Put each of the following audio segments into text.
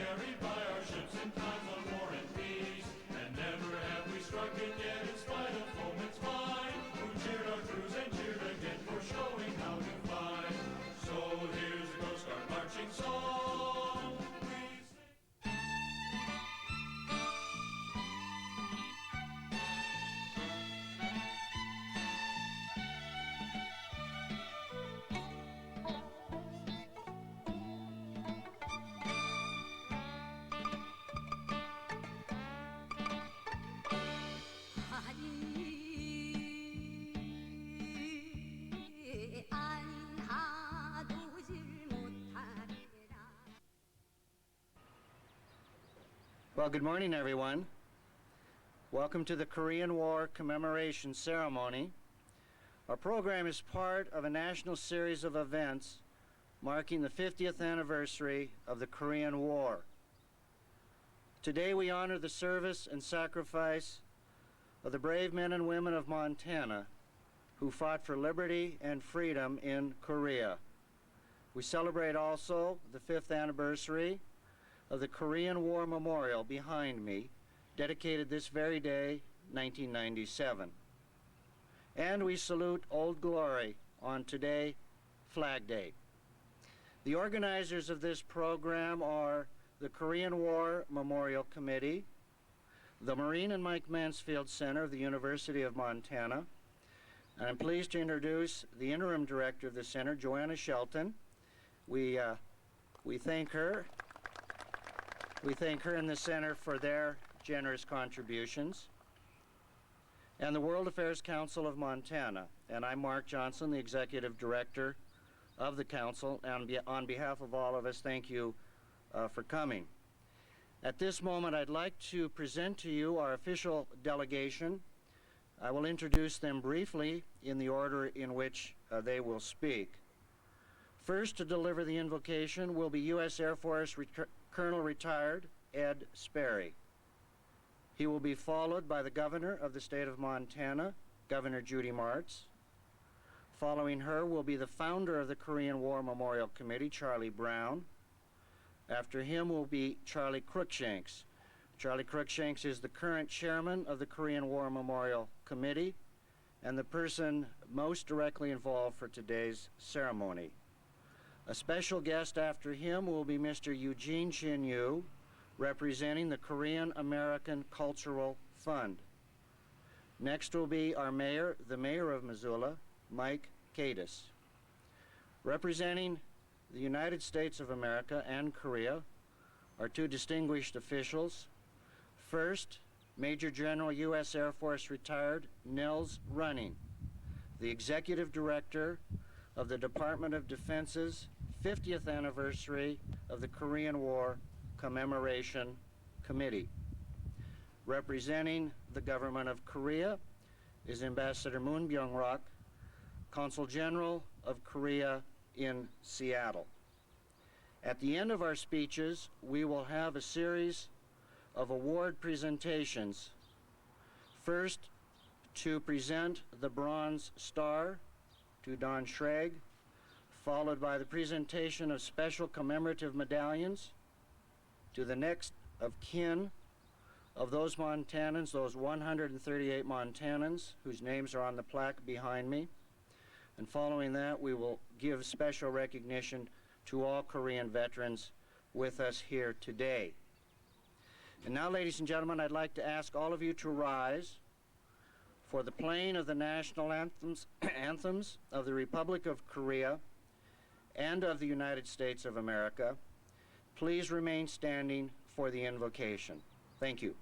carried by our ships in times of war and peace. And never have we struck it yet in spite of foeman's fine, who cheered our crews and cheered again for showing how to fight. So here's the Coast Guard marching song. We sing. Well, good morning, everyone. Welcome to the Korean War Commemoration Ceremony. Our program is part of a national series of events marking the 50th anniversary of the Korean War. Today we honor the service and sacrifice of the brave men and women of Montana who fought for liberty and freedom in Korea. We celebrate also the 5th anniversary of the Korean War Memorial behind me, dedicated this very day, 1997. And we salute Old Glory on today, Flag Day. The organizers of this program are the Korean War Memorial Committee, the Marine and Mike Mansfield Center of the University of Montana, and I'm pleased to introduce the interim director of the center, Joanna Shelton. We thank her. We thank her and the center for their generous contributions. And the World Affairs Council of Montana. And I'm Mark Johnson, the executive director of the council. And on behalf of all of us, thank you for coming. At this moment, I'd like to present to you our official delegation. I will introduce them briefly in the order in which they will speak. First to deliver the invocation will be U.S. Air Force Colonel Retired Ed Sperry. He will be followed by the Governor of the state of Montana, Governor Judy Martz. Following her will be the founder of the Korean War Memorial Committee, Charlie Brown. After him will be Charlie Cruikshanks. Charlie Cruikshanks is the current chairman of the Korean War Memorial Committee and the person most directly involved for today's ceremony. A special guest after him will be Mr. Eugene Chin-yu, representing the Korean American Cultural Fund. Next will be our mayor, the mayor of Missoula, Mike Kadis. Representing the United States of America and Korea are two distinguished officials. First, Major General U.S. Air Force Retired Nils Running, the executive director of the Department of Defense's 50th anniversary of the Korean War Commemoration Committee. Representing the government of Korea is Ambassador Moon Byung-rak, Consul General of Korea in Seattle. At the end of our speeches, we will have a series of award presentations. First, to present the Bronze Star to Don Schrag, followed by the presentation of special commemorative medallions to the next of kin of those Montanans, those 138 Montanans whose names are on the plaque behind me. And following that, we will give special recognition to all Korean veterans with us here today. And now, ladies and gentlemen, I'd like to ask all of you to rise for the playing of the national anthems of the Republic of Korea and of the United States of America. Please remain standing for the invocation. Thank you.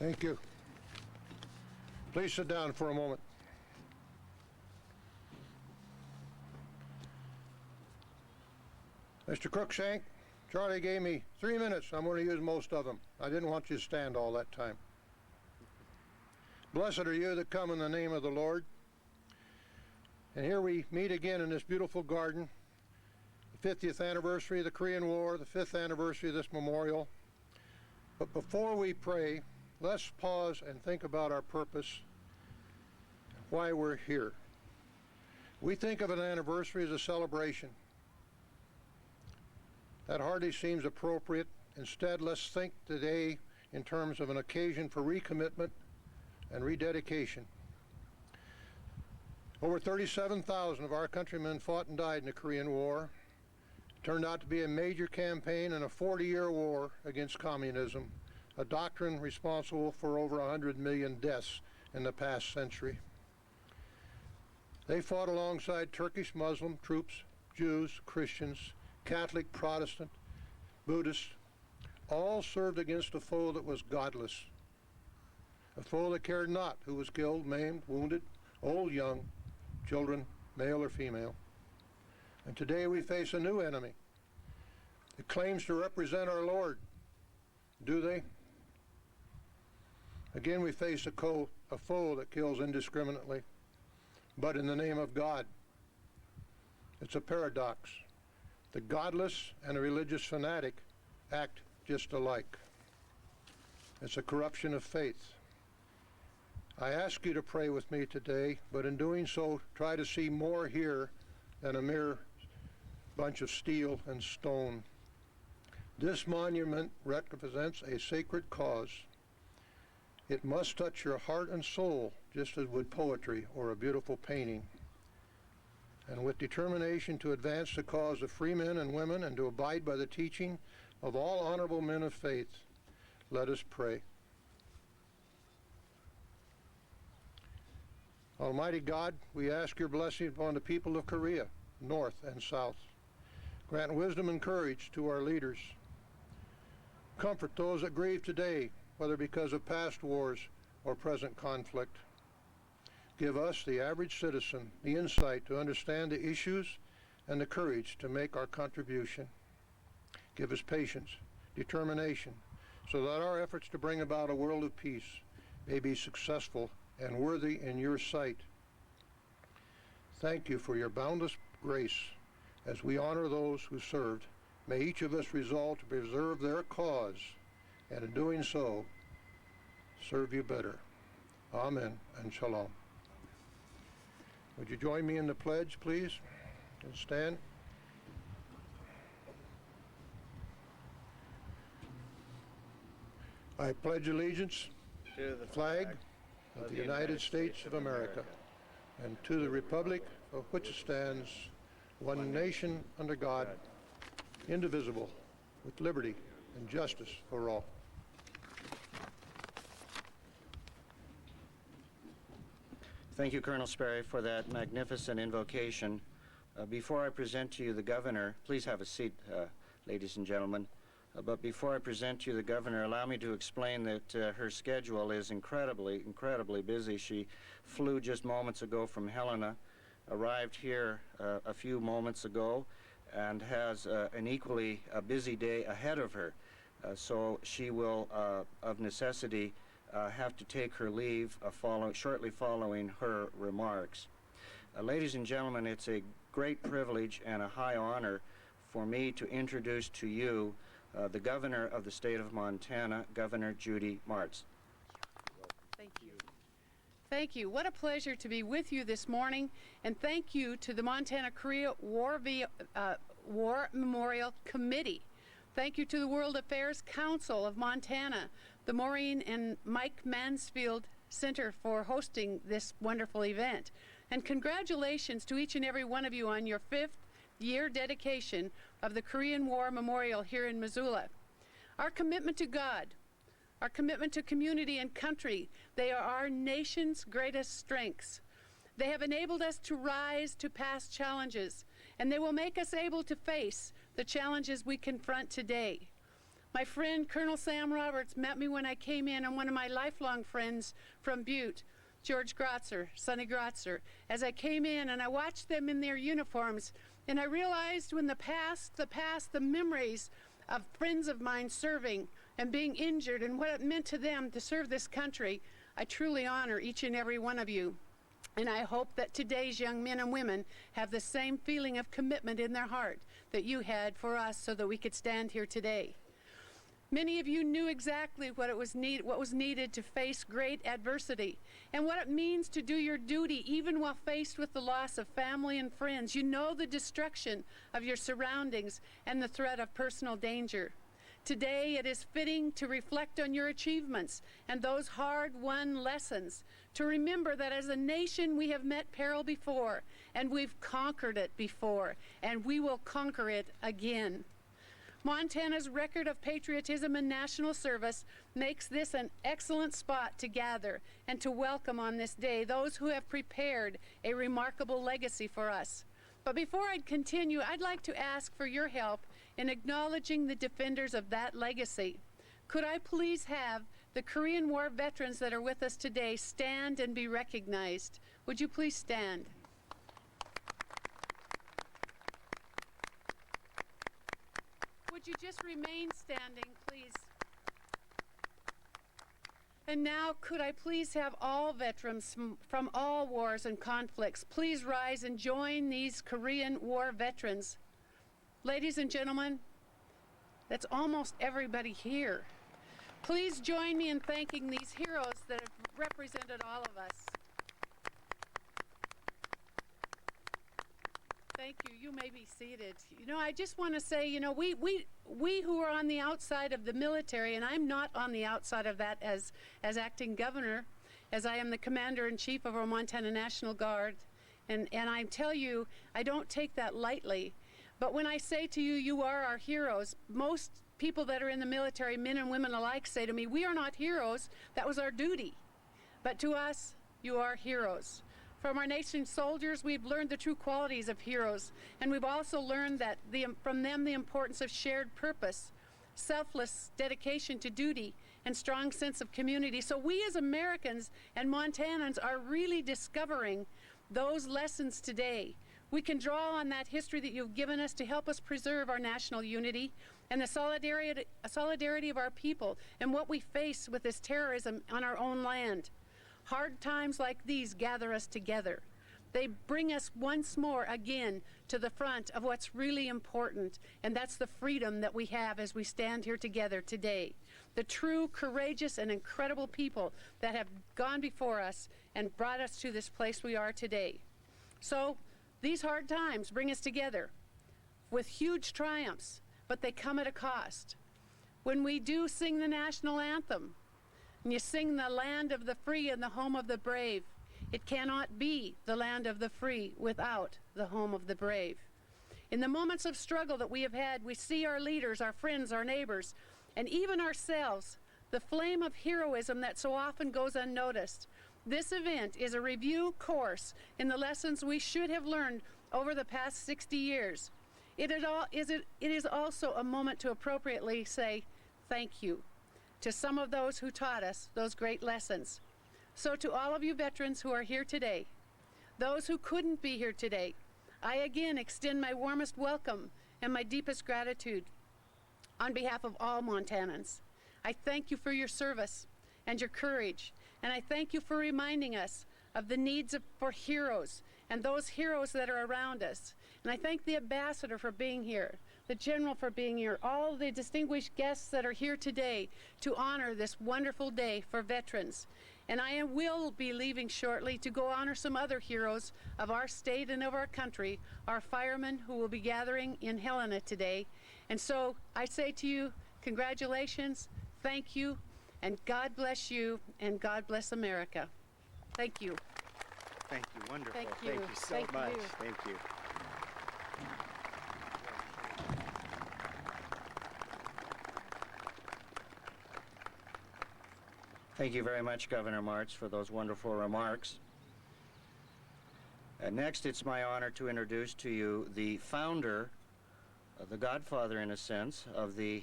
Thank you. Please sit down for a moment. Mr. Cruikshank, Charlie gave me 3 minutes. I'm going to use most of them. I didn't want you to stand all that time. Blessed are you that come in the name of the Lord. And here we meet again in this beautiful garden. The 50th anniversary of the Korean War, the 5th anniversary of this memorial. But before we pray, let's pause and think about our purpose, why we're here. We think of an anniversary as a celebration. That hardly seems appropriate. Instead, let's think today in terms of an occasion for recommitment and rededication. Over 37,000 of our countrymen fought and died in the Korean War. It turned out to be a major campaign and a 40-year war against communism, a doctrine responsible for over 100 million deaths in the past century. They fought alongside Turkish Muslim troops, Jews, Christians, Catholic, Protestant, Buddhist, all served against a foe that was godless, a foe that cared not who was killed, maimed, wounded, old, young, children, male or female. And today we face a new enemy. It claims to represent our Lord. Do they? Again, we face a foe that kills indiscriminately, but in the name of God. It's a paradox. The godless and a religious fanatic act just alike. It's a corruption of faith. I ask you to pray with me today, but in doing so, try to see more here than a mere bunch of steel and stone. This monument represents a sacred cause. It must touch your heart and soul, just as would poetry or a beautiful painting. And with determination to advance the cause of free men and women and to abide by the teaching of all honorable men of faith, let us pray. Almighty God, we ask your blessing upon the people of Korea, north and south. Grant wisdom and courage to our leaders. Comfort those that grieve today, whether because of past wars or present conflict. Give us, the average citizen, the insight to understand the issues and the courage to make our contribution. Give us patience, determination, so that our efforts to bring about a world of peace may be successful and worthy in your sight. Thank you for your boundless grace as we honor those who served. May each of us resolve to preserve their cause, and in doing so, serve you better. Amen and shalom. Would you join me in the pledge, please, and stand? I pledge allegiance To the flag of the United States of America and to the republic for which it stands, one nation under God, indivisible, with liberty and justice for all. Thank you, Colonel Sperry, for that magnificent invocation. Before I present to you the governor, please have a seat, ladies and gentlemen. But before I present to you the governor, allow me to explain that her schedule is incredibly busy. She flew just moments ago from Helena, arrived here a few moments ago, and has an equally busy day ahead of her. So she will, of necessity, have to take her leave shortly following her remarks. Ladies and gentlemen, it's a great privilege and a high honor for me to introduce to you the governor of the state of Montana, Governor Judy Martz. Thank you. Thank you. What a pleasure to be with you this morning, and thank you to the Montana-Korea War Memorial Committee. Thank you to the World Affairs Council of Montana, the Maureen and Mike Mansfield Center for hosting this wonderful event. And congratulations to each and every one of you on your 5th year dedication of the Korean War Memorial here in Missoula. Our commitment to God, our commitment to community and country, they are our nation's greatest strengths. They have enabled us to rise to past challenges, and they will make us able to face the challenges we confront today. My friend Colonel Sam Roberts met me when I came in, and one of my lifelong friends from Butte, George Grotzer, Sonny Grotzer, as I came in and I watched them in their uniforms, and I realized when the memories of friends of mine serving and being injured and what it meant to them to serve this country, I truly honor each and every one of you. And I hope that today's young men and women have the same feeling of commitment in their heart that you had for us so that we could stand here today. Many of you knew exactly what was needed to face great adversity and what it means to do your duty even while faced with the loss of family and friends. You know the destruction of your surroundings and the threat of personal danger. Today, it is fitting to reflect on your achievements and those hard-won lessons, to remember that as a nation we have met peril before, and we've conquered it before, and we will conquer it again. Montana's record of patriotism and national service makes this an excellent spot to gather and to welcome on this day those who have prepared a remarkable legacy for us. But before I continue, I'd like to ask for your help in acknowledging the defenders of that legacy. Could I please have the Korean War veterans that are with us today stand and be recognized? Would you please stand? Would you just remain standing, please? And now, could I please have all veterans from all wars and conflicts please rise and join these Korean War veterans? Ladies and gentlemen, that's almost everybody here. Please join me in thanking these heroes that have represented all of us. Thank you. You may be seated. You know, I just want to say, you know, we who are on the outside of the military, and I'm not on the outside of that as acting governor, as I am the commander-in-chief of our Montana National Guard, and I tell you, I don't take that lightly. But when I say to you, you are our heroes, most people that are in the military, men and women alike, say to me, we are not heroes, that was our duty. But to us, you are heroes. From our nation's soldiers, we've learned the true qualities of heroes, and we've also learned that from them the importance of shared purpose, selfless dedication to duty, and strong sense of community. So we as Americans and Montanans are really discovering those lessons today. We can draw on that history that you've given us to help us preserve our national unity and the solidarity of our people and what we face with this terrorism on our own land. Hard times like these gather us together. They bring us once more again to the front of what's really important, and that's the freedom that we have as we stand here together today. The true, courageous, and incredible people that have gone before us and brought us to this place we are today. So, these hard times bring us together with huge triumphs, but they come at a cost. When we do sing the national anthem, and you sing the land of the free and the home of the brave, it cannot be the land of the free without the home of the brave. In the moments of struggle that we have had, we see our leaders, our friends, our neighbors, and even ourselves, the flame of heroism that so often goes unnoticed. This event is a review course in the lessons we should have learned over the past 60 years. It is also a moment to appropriately say thank you to some of those who taught us those great lessons. So to all of you veterans who are here today, those who couldn't be here today, I again extend my warmest welcome and my deepest gratitude on behalf of all Montanans. I thank you for your service and your courage, and I thank you for reminding us of the needs for heroes and those heroes that are around us. And I thank the ambassador for being here, the general for being here, all the distinguished guests that are here today to honor this wonderful day for veterans. And I will be leaving shortly to go honor some other heroes of our state and of our country, our firemen who will be gathering in Helena today. And so I say to you, congratulations, thank you, and God bless you, and God bless America. Thank you. Thank you. Wonderful. Thank you. Thank you so Thank much. you. Thank you. Thank you very much, Governor Martz, for those wonderful remarks. Next, it's my honor to introduce to you the founder, the godfather in a sense, of the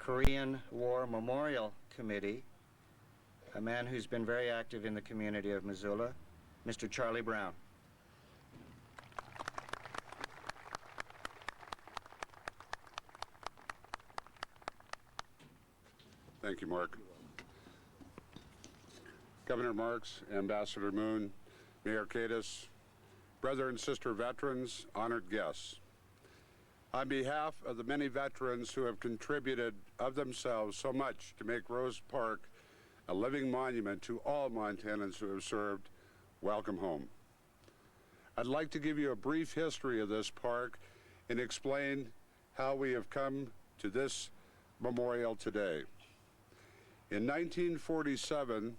Korean War Memorial Committee, a man who's been very active in the community of Missoula, Mr. Charlie Brown. Thank you, Mark. Governor Marks, Ambassador Moon, Mayor Kadis, brother and sister veterans, honored guests. On behalf of the many veterans who have contributed of themselves so much to make Rose Park a living monument to all Montanans who have served, welcome home. I'd like to give you a brief history of this park and explain how we have come to this memorial today. In 1947,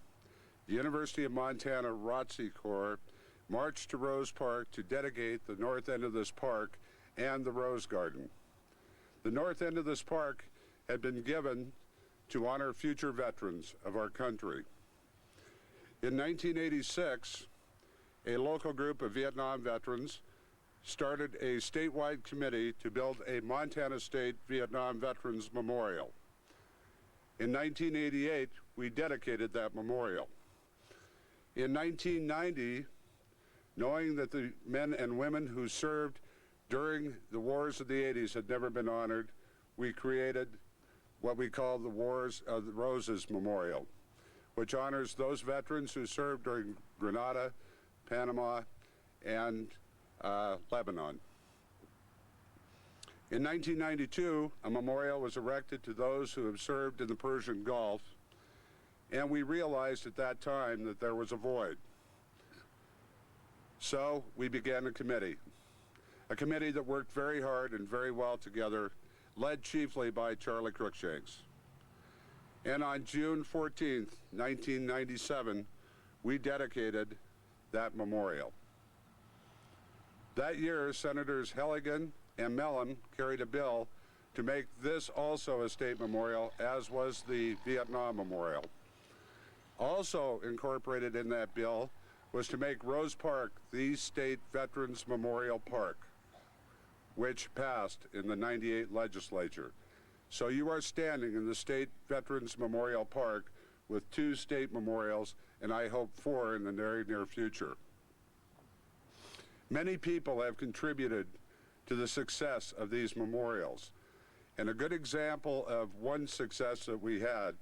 the University of Montana ROTC Corps marched to Rose Park to dedicate the north end of this park and the Rose Garden. The north end of this park had been given to honor future veterans of our country. In 1986, a local group of Vietnam veterans started a statewide committee to build a Montana State Vietnam Veterans Memorial. In 1988, we dedicated that memorial. In 1990, knowing that the men and women who served during the wars of the 80s had never been honored, we created what we call the Wars of the Roses Memorial, which honors those veterans who served during Grenada, Panama, and Lebanon. In 1992, a memorial was erected to those who have served in the Persian Gulf, and we realized at that time that there was a void. So we began a committee that worked very hard and very well together, led chiefly by Charlie Cruikshanks. And on June 14th, 1997, we dedicated that memorial. That year, Senators Helligan and Mellon carried a bill to make this also a state memorial, as was the Vietnam Memorial. Also incorporated in that bill was to make Rose Park the State Veterans Memorial Park, which passed in the '98 legislature. So you are standing in the State Veterans Memorial Park with 2 state memorials, and I hope 4 in the very near future. Many people have contributed to the success of these memorials. And a good example of one success that we had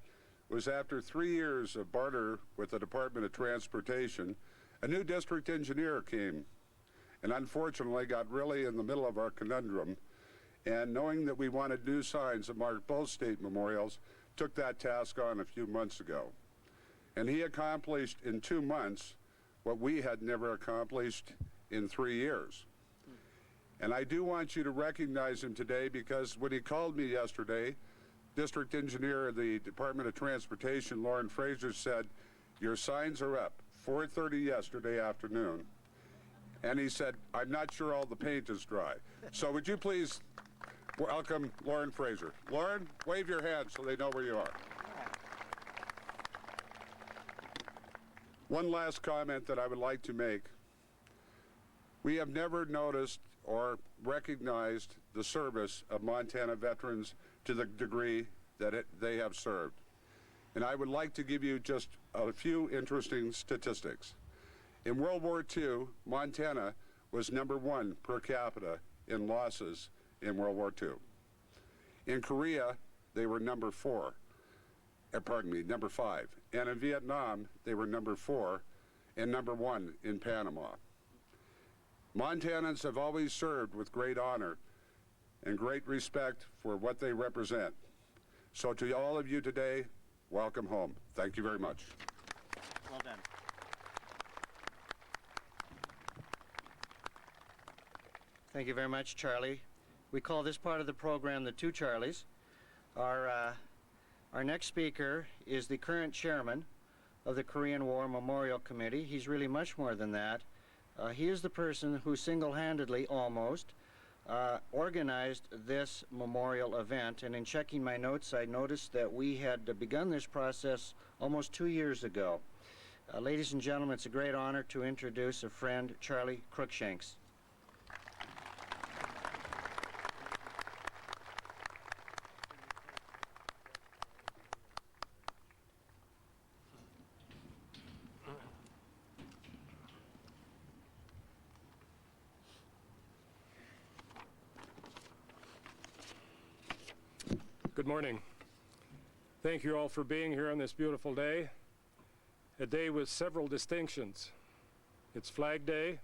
was after 3 years of barter with the Department of Transportation, a new district engineer came and unfortunately got really in the middle of our conundrum, and knowing that we wanted new signs that marked both state memorials, took that task on a few months ago. And he accomplished in 2 months what we had never accomplished in 3 years. And I do want you to recognize him today, because when he called me yesterday, District Engineer of the Department of Transportation, Lauren Fraser, said, "Your signs are up, 4:30 yesterday afternoon." And he said, "I'm not sure all the paint is dry." So would you please welcome Lauren Fraser. Lauren, wave your hand so they know where you are. One last comment that I would like to make. We have never noticed or recognized the service of Montana veterans to the degree that they have served. And I would like to give you just a few interesting statistics. In World War II, Montana was #1 per capita in losses in World War II. In Korea, they were number 5. And in Vietnam, they were number 4 and #1 in Panama. Montanans have always served with great honor and great respect for what they represent. So to all of you today, welcome home. Thank you very much. Well done. Thank you very much, Charlie. We call this part of the program the Two Charlies. Our next speaker is the current chairman of the Korean War Memorial Committee. He's really much more than that. He is the person who single-handedly, almost, organized this memorial event. And in checking my notes, I noticed that we had begun this process almost 2 years ago. Ladies and gentlemen, it's a great honor to introduce a friend, Charlie Cruikshanks. Good morning. Thank you all for being here on this beautiful day, a day with several distinctions. It's Flag Day,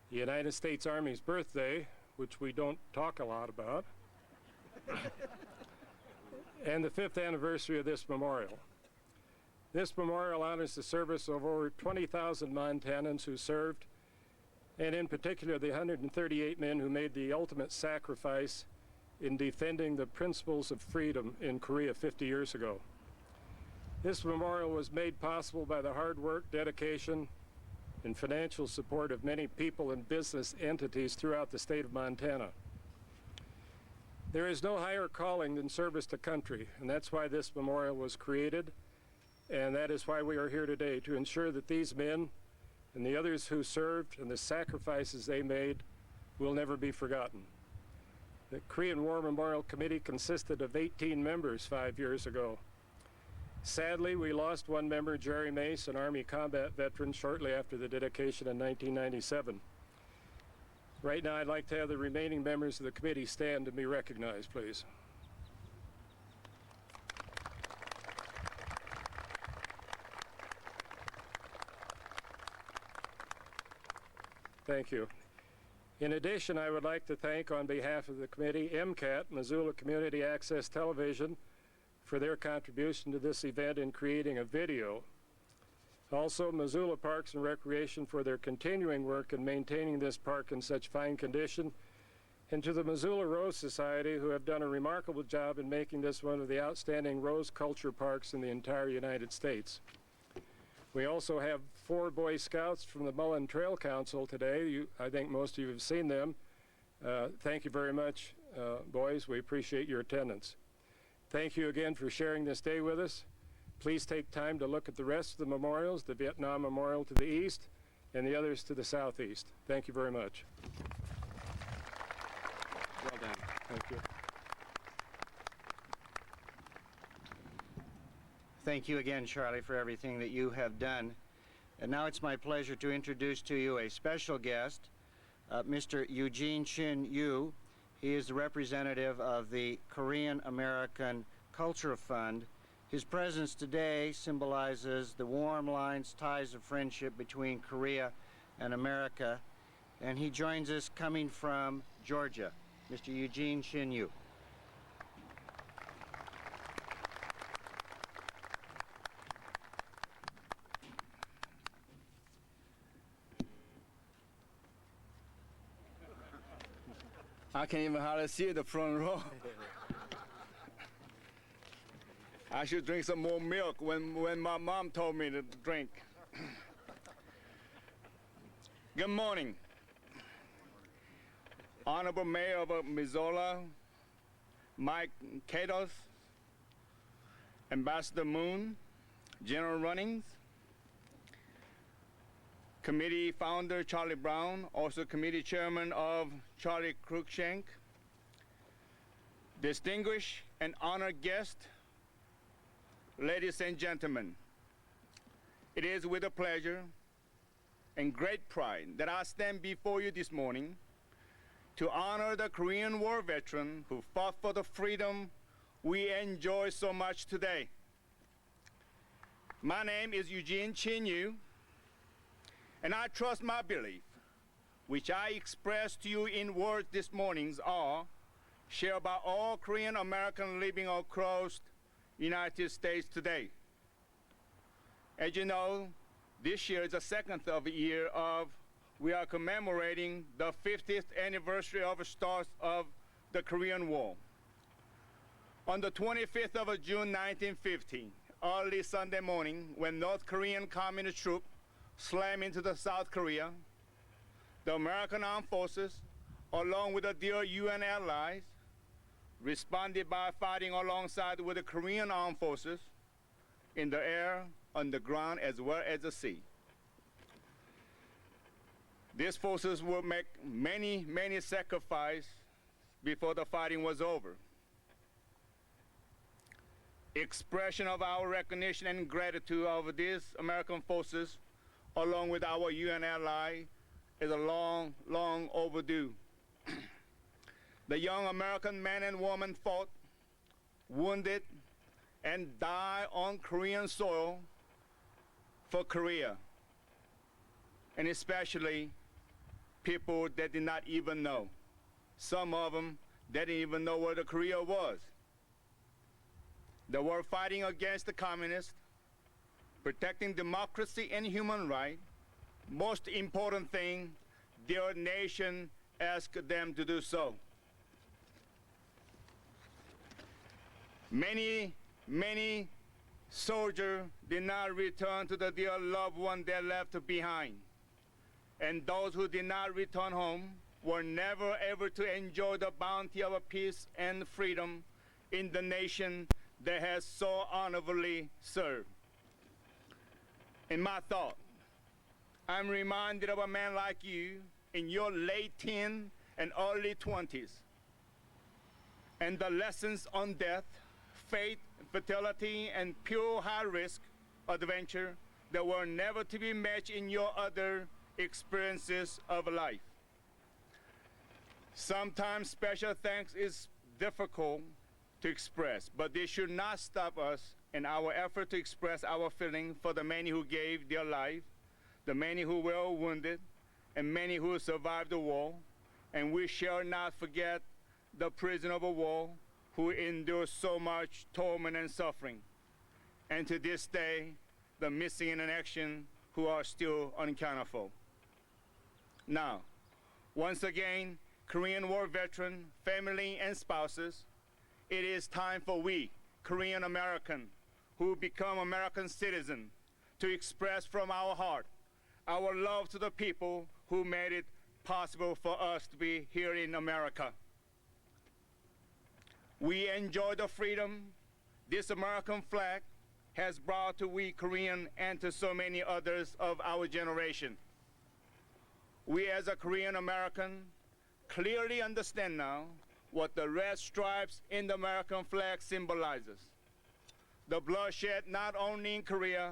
the United States Army's birthday, which we don't talk a lot about, and the 5th anniversary of this memorial. This memorial honors the service of over 20,000 Montanans who served, and in particular the 138 men who made the ultimate sacrifice in defending the principles of freedom in Korea 50 years ago. This memorial was made possible by the hard work, dedication, and financial support of many people and business entities throughout the state of Montana. There is no higher calling than service to country, and that's why this memorial was created, and that is why we are here today, to ensure that these men and the others who served and the sacrifices they made will never be forgotten. The Korean War Memorial Committee consisted of 18 members 5 years ago. Sadly, we lost one member, Jerry Mace, an Army combat veteran, shortly after the dedication in 1997. Right now, I'd like to have the remaining members of the committee stand and be recognized, please. Thank you. In addition, I would like to thank, on behalf of the committee, MCAT, Missoula Community Access Television, for their contribution to this event in creating a video. Also, Missoula Parks and Recreation for their continuing work in maintaining this park in such fine condition, and to the Missoula Rose Society, who have done a remarkable job in making this one of the outstanding rose culture parks in the entire United States. We also have 4 Boy Scouts from the Mullen Trail Council today. I think most of you have seen them. Thank you very much, boys. We appreciate your attendance. Thank you again for sharing this day with us. Please take time to look at the rest of the memorials, the Vietnam Memorial to the east and the others to the southeast. Thank you very much. Well done. Thank you. Thank you again, Charlie, for everything that you have done. And now it's my pleasure to introduce to you a special guest, Mr. Eugene Chin Yu. He is the representative of the Korean American Culture Fund. His presence today symbolizes the warm lines, ties of friendship between Korea and America, and he joins us coming from Georgia. Mr. Eugene Chin Yu. I can't even hardly see the front row. I should drink some more milk when my mom told me to drink. Good morning. Honorable Mayor of Missoula, Mike Katos, Ambassador Moon, General Runnings, Committee Founder Charlie Brown, also Committee Chairman of Charlie Cruikshank, distinguished and honored guests, ladies and gentlemen, it is with a pleasure and great pride that I stand before you this morning to honor the Korean War veteran who fought for the freedom we enjoy so much today. My name is Eugene Chin Yu, and I trust my belief, which I express to you in words this morning, are shared by all Korean Americans living across the United States today. As you know, this year is the second of the year of we are commemorating the 50th anniversary of the start of the Korean War. On the 25th of June 1950, early Sunday morning, when North Korean communist troops slammed into the South Korea, the American armed forces, along with the dear UN allies, responded by fighting alongside with the Korean armed forces in the air, on the ground, as well as the sea. These forces will make many, many sacrifices before the fighting was over. Expression of our recognition and gratitude of these American forces, along with our UN ally, is a long, long overdue. The young American men and women fought wounded, and died on Korean soil for Korea, and especially people that did not even know. Some of them didn't even know where the Korea was. They were fighting against the communists, protecting democracy and human rights. Most important thing, their nation asked them to do so. Many soldiers did not return to the dear loved one they left behind. And those who did not return home were never able to enjoy the bounty of peace and freedom in the nation they had so honorably served. In my thought, I'm reminded of a man like you in your late teens and early 20s, and the lessons on death, fate, fatality, and pure high-risk adventure that were never to be matched in your other experiences of life. Sometimes special thanks is difficult to express, but this should not stop us in our effort to express our feeling for the many who gave their life, the many who were wounded, and many who survived the war. And we shall not forget the prisoner of war who endured so much torment and suffering. And to this day, the missing in action who are still unaccounted for. Now, once again, Korean War veteran, family, and spouses, it is time for we, Korean American, who become American citizens, to express from our heart our love to the people who made it possible for us to be here in America. We enjoy the freedom this American flag has brought to we Korean and to so many others of our generation. We as a Korean American clearly understand now what the red stripes in the American flag symbolizes. The bloodshed not only in Korea,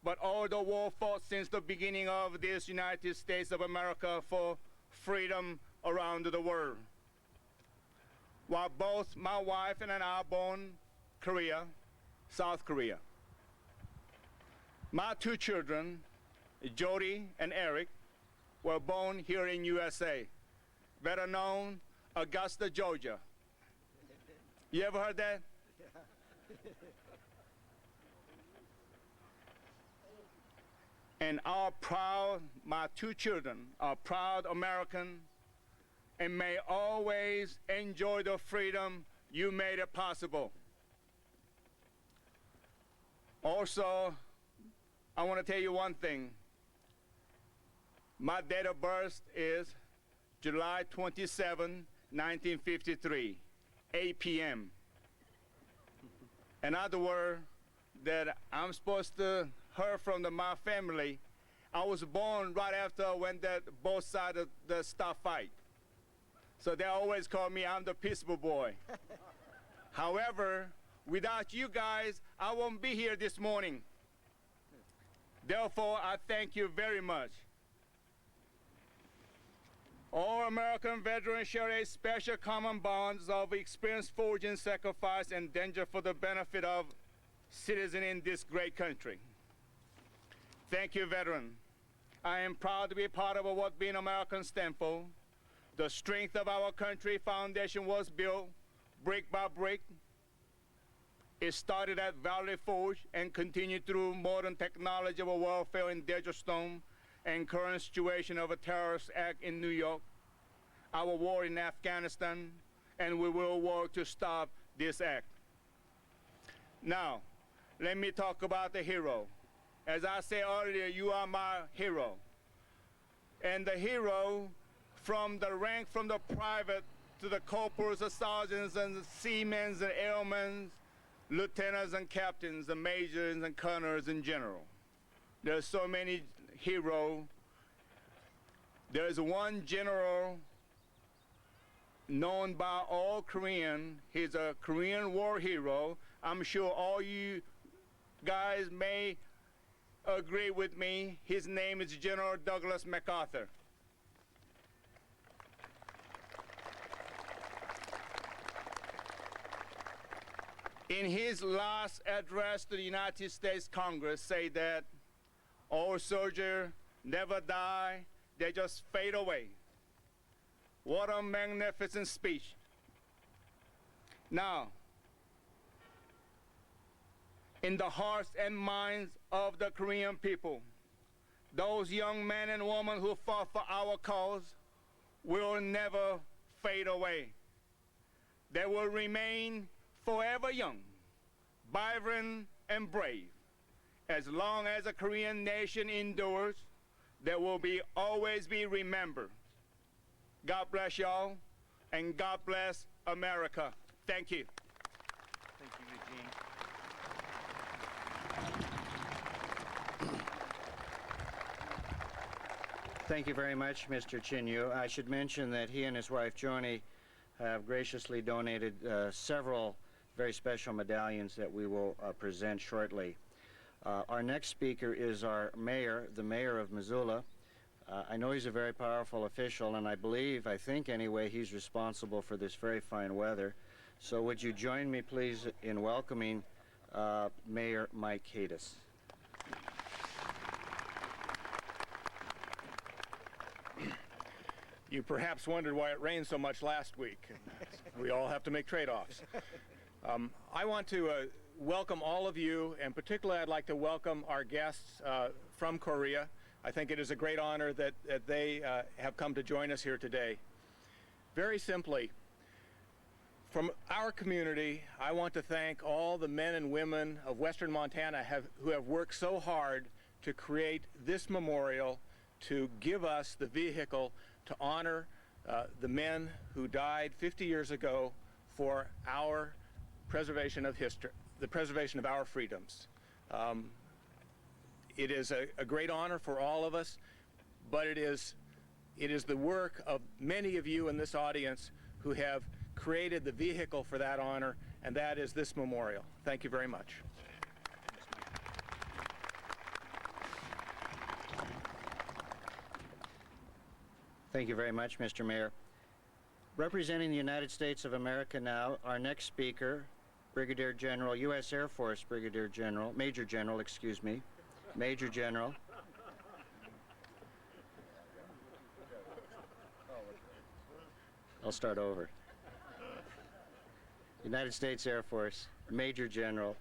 but all the war fought since the beginning of this United States of America for freedom around the world. While both my wife and I are born Korea, South Korea. My two children, Jody and Eric, were born here in USA, better known Augusta, Georgia. You ever heard that? And my two children are proud American and may always enjoy the freedom you made it possible. Also, I want to tell you one thing. My date of birth is July 27, 1953, 8 p.m. In other words, that I'm supposed to hear from my family. I was born right after when both sides of the stop fight. So they always call me, I'm the peaceable boy. However, without you guys, I won't be here this morning. Therefore, I thank you very much. All American veterans share a special common bonds of experience, forging, sacrifice, and danger for the benefit of citizens in this great country. Thank you, veteran. I am proud to be part of what being American stands for. The strength of our country foundation was built brick by brick. It started at Valley Forge and continued through modern technology of warfare in Desert Storm and current situation of a terrorist act in New York, our war in Afghanistan, and we will work to stop this act. Now, let me talk about the hero. As I said earlier, you are my hero. And the hero, from the rank from the private to the corporals, the sergeants, and the seamen, and airmen, lieutenants and captains, the majors and colonels in general. There's so many heroes. There's one general known by all Korean. He's a Korean war hero. I'm sure all you guys may agree with me. His name is General Douglas MacArthur. in his last address to the United States Congress, say that all soldiers never die, they just fade away. What a magnificent speech. Now, in the hearts and minds of the Korean people, those young men and women who fought for our cause will never fade away. They will remain forever young, vibrant, and brave. As long as the Korean nation endures, they will always be remembered. God bless y'all, and God bless America. Thank you. Thank you, Eugene. Thank you very much, Mr. Chinyu. I should mention that he and his wife, Joni, have graciously donated several very special medallions that we will present shortly. Our next speaker is our mayor, the mayor of Missoula. I know he's a very powerful official, and I think anyway, he's responsible for this very fine weather. So would you join me, please, in welcoming Mayor Mike Hadis. You perhaps wondered why it rained so much last week. We all have to make trade-offs. I want to welcome all of you, and particularly I'd like to welcome our guests from Korea. I think it is a great honor that they have come to join us here today. Very simply, from our community, I want to thank all the men and women of Western Montana who have worked so hard to create this memorial, to give us the vehicle to honor the men who died 50 years ago for our preservation of history, the preservation of our freedoms. It is a great honor for all of us, but it is the work of many of you in this audience who have created the vehicle for that honor, and that is this memorial. Thank you very much. Thank you very much, Mr. Mayor. Representing the United States of America now, our next speaker, Brigadier General, U.S. Air Force Brigadier General, Major General, excuse me, Major General. I'll start over. United States Air Force, Major General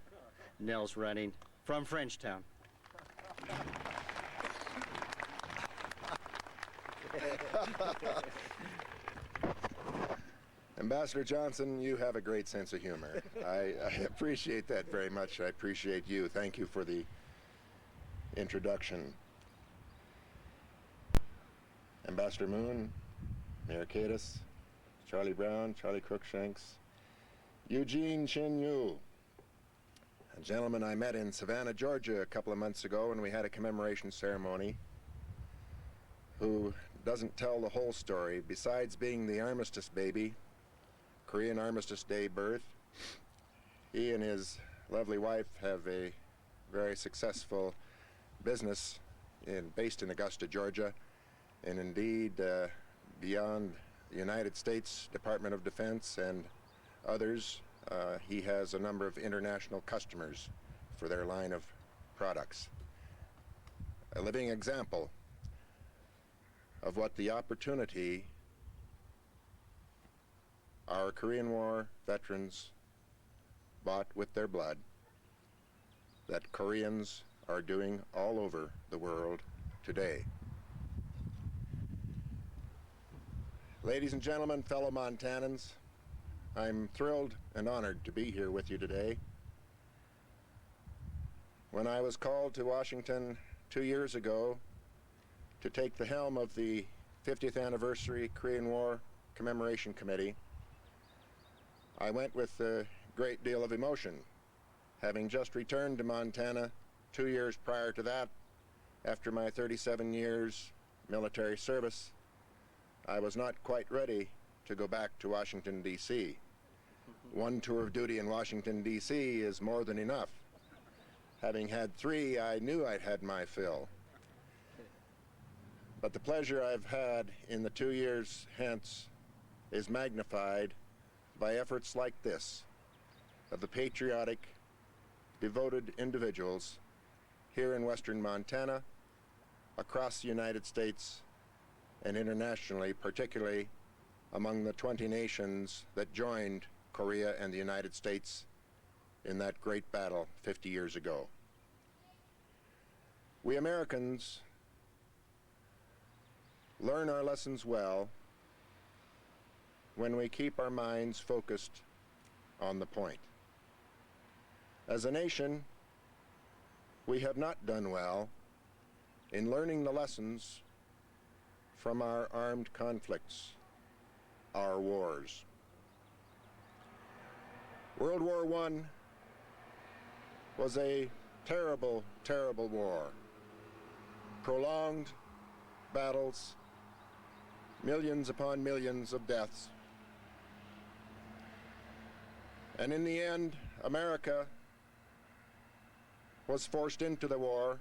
Nels Running from Frenchtown. Ambassador Johnson, you have a great sense of humor. I appreciate that very much. I appreciate you. Thank you for the introduction. Ambassador Moon, Mayor Kadis, Charlie Brown, Charlie Crookshanks, Eugene Chinyu, a gentleman I met in Savannah, Georgia a couple of months ago when we had a commemoration ceremony, who doesn't tell the whole story. Besides being the armistice baby, Korean Armistice Day birth, he and his lovely wife have a very successful business based in Augusta, Georgia, and indeed beyond the United States Department of Defense and others, he has a number of international customers for their line of products. A living example of what the opportunity our Korean War veterans bought with their blood, that Koreans are doing all over the world today. Ladies and gentlemen, fellow Montanans, I'm thrilled and honored to be here with you today. When I was called to Washington 2 years ago to take the helm of the 50th Anniversary Korean War Commemoration Committee, I went with a great deal of emotion. Having just returned to Montana 2 years prior to that, after my 37 years military service, I was not quite ready to go back to Washington, D.C. One tour of duty in Washington, D.C. is more than enough. Having had 3, I knew I'd had my fill. But the pleasure I've had in the 2 years hence is magnified by efforts like this, of the patriotic, devoted individuals here in western Montana, across the United States, and internationally, particularly among the 20 nations that joined Korea and the United States in that great battle 50 years ago. We Americans learn our lessons well when we keep our minds focused on the point. As a nation, we have not done well in learning the lessons from our armed conflicts, our wars. World War I was a terrible, terrible war. Prolonged battles, millions upon millions of deaths. And in the end, America was forced into the war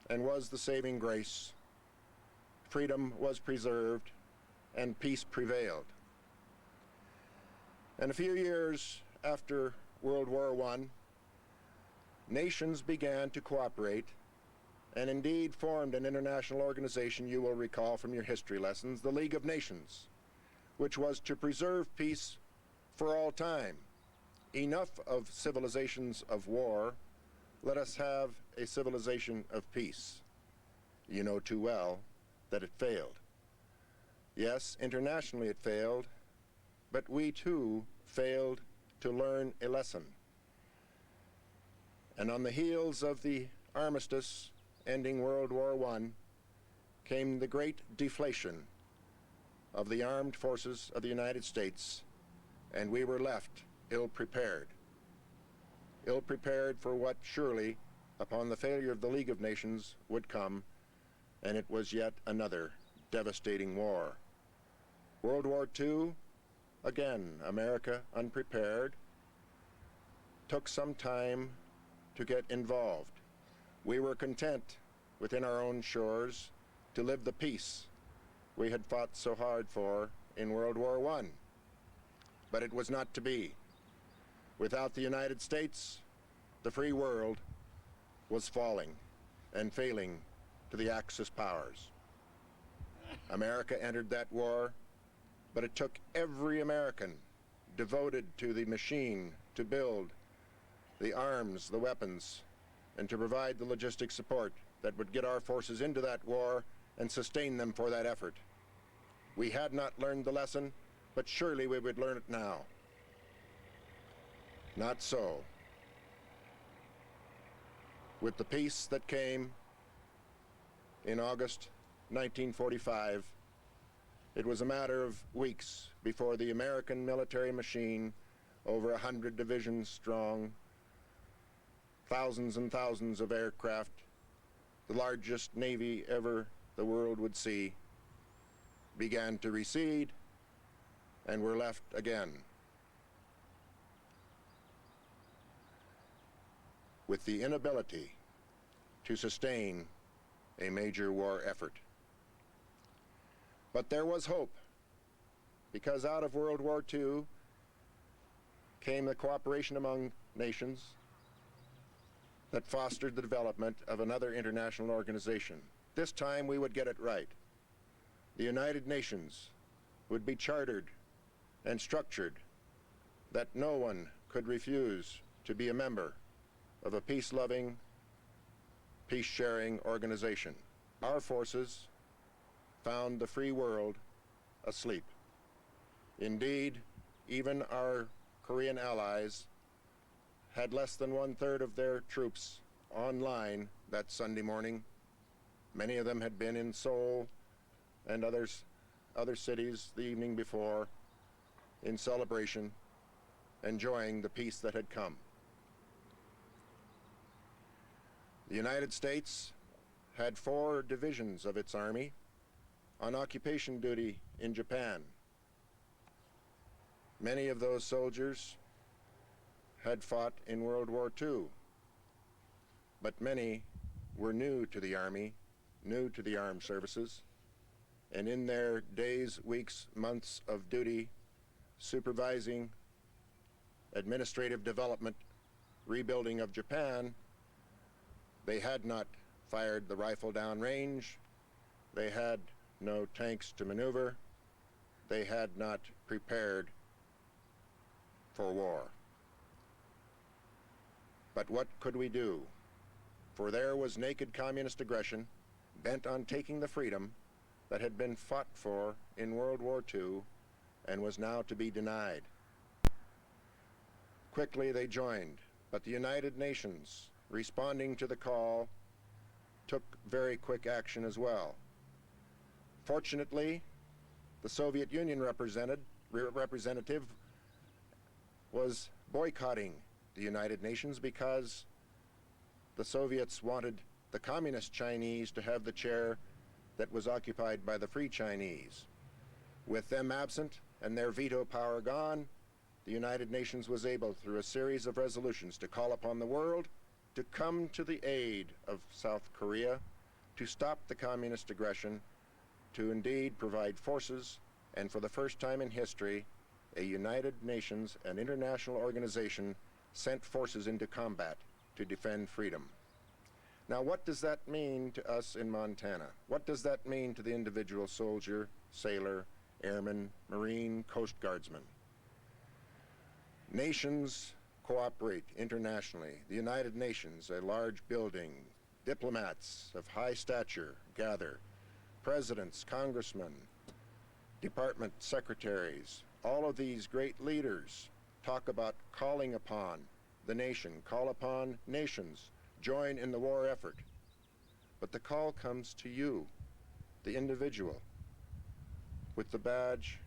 and was the saving grace. Freedom was preserved and peace prevailed. And a few years after World War I, nations began to cooperate and indeed formed an international organization you will recall from your history lessons, the League of Nations, which was to preserve peace for all time. Enough of civilizations of war. Let us have a civilization of peace. You know too well that it failed. Yes, internationally it failed, but we too failed to learn a lesson. And on the heels of the armistice ending World War I came the great deflation of the armed forces of the United States, and we were left ill-prepared. Ill-prepared for what surely, upon the failure of the League of Nations, would come, and it was yet another devastating war. World War II, again, America unprepared, took some time to get involved. We were content within our own shores to live the peace we had fought so hard for in World War I. But it was not to be. Without the United States, the free world was falling and failing to the Axis powers. America entered that war, but it took every American devoted to the machine to build the arms, the weapons, and to provide the logistic support that would get our forces into that war and sustain them for that effort. We had not learned the lesson, but surely we would learn it now. Not so. With the peace that came in August 1945, it was a matter of weeks before the American military machine, over 100 divisions strong, thousands and thousands of aircraft, the largest navy ever the world would see, began to recede and were left again with the inability to sustain a major war effort. But there was hope, because out of World War II came the cooperation among nations that fostered the development of another international organization. This time we would get it right. The United Nations would be chartered and structured that no one could refuse to be a member of a peace-loving, peace-sharing organization. Our forces found the free world asleep. Indeed, even our Korean allies had less than 1/3 of their troops online that Sunday morning. Many of them had been in Seoul and other cities the evening before in celebration, enjoying the peace that had come. The United States had 4 divisions of its army on occupation duty in Japan. Many of those soldiers had fought in World War II, but many were new to the Army, new to the armed services, and in their days, weeks, months of duty, supervising administrative development, rebuilding of Japan, they had not fired the rifle down range, they had no tanks to maneuver, they had not prepared for war. But what could we do? For there was naked communist aggression bent on taking the freedom that had been fought for in World War II and was now to be denied. Quickly they joined, but the United Nations, responding to the call, took very quick action as well. Fortunately, the Soviet Union representative was boycotting the United Nations because the Soviets wanted the Communist Chinese to have the chair that was occupied by the Free Chinese. With them absent and their veto power gone, the United Nations was able, through a series of resolutions, to call upon the world to come to the aid of South Korea, to stop the communist aggression, to indeed provide forces, and for the first time in history, a United Nations, an international organization, sent forces into combat to defend freedom. Now, what does that mean to us in Montana? What does that mean to the individual soldier, sailor, airman, Marine, Coast Guardsman? Nations cooperate internationally. The United Nations, a large building, diplomats of high stature gather, presidents, congressmen, department secretaries, all of these great leaders talk about calling upon the nation, call upon nations, join in the war effort. But the call comes to you, the individual, with the badge,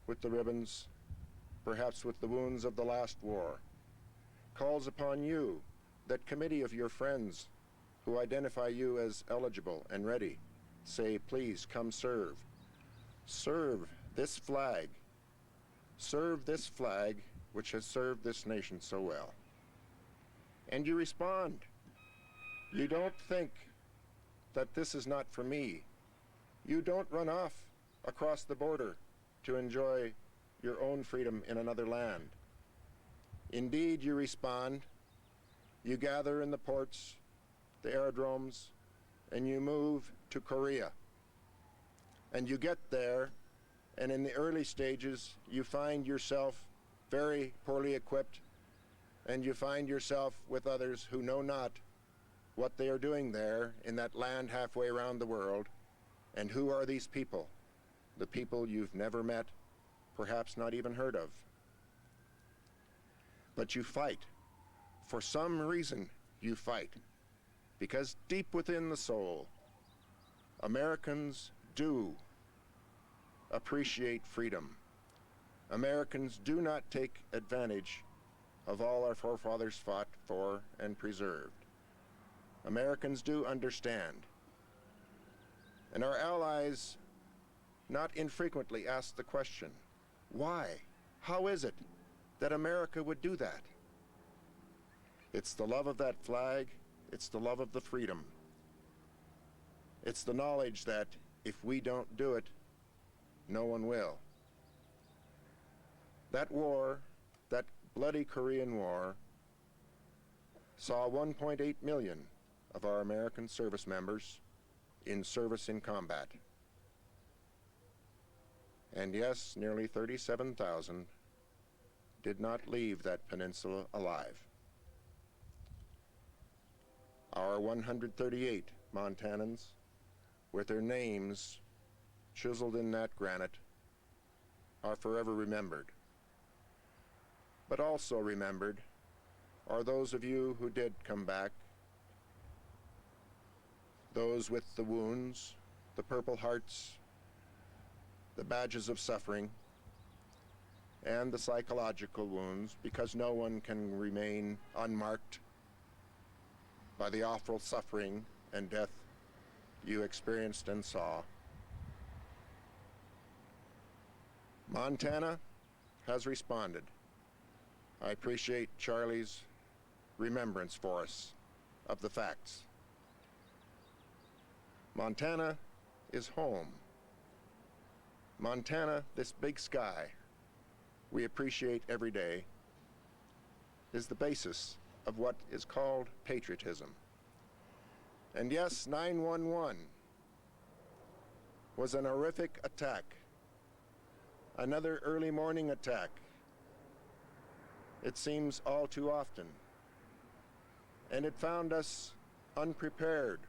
with the ribbons, perhaps with the wounds of the last war. Calls upon you, that committee of your friends who identify you as eligible and ready. Say, please come serve. Serve this flag. Serve this flag which has served this nation so well. And you respond. You don't think that this is not for me. You don't run off across the border to enjoy your own freedom in another land. Indeed, you respond. You gather in the ports, the aerodromes, and you move to Korea. And you get there, and in the early stages, you find yourself very poorly equipped, and you find yourself with others who know not what they are doing there in that land halfway around the world. And who are these people? The people you've never met, perhaps not even heard of. But you fight. For some reason, you fight. Because deep within the soul, Americans do appreciate freedom. Americans do not take advantage of all our forefathers fought for and preserved. Americans do understand. And our allies not infrequently ask the question, why? How is it that America would do that? It's the love of that flag. It's the love of the freedom. It's the knowledge that if we don't do it, no one will. That war, that bloody Korean War, saw 1.8 million of our American service members in service in combat. And yes, nearly 37,000 did not leave that peninsula alive. Our 138 Montanans, with their names chiseled in that granite, are forever remembered. But also remembered are those of you who did come back, those with the wounds, the Purple Hearts, the badges of suffering, and the psychological wounds, because no one can remain unmarked by the awful suffering and death you experienced and saw. Montana has responded. I appreciate Charlie's remembrance for us of the facts. Montana is home. Montana, this big sky, we appreciate every day, is the basis of what is called patriotism. And yes, 9/11 was an horrific attack, another early morning attack. It seems all too often. And it found us unprepared.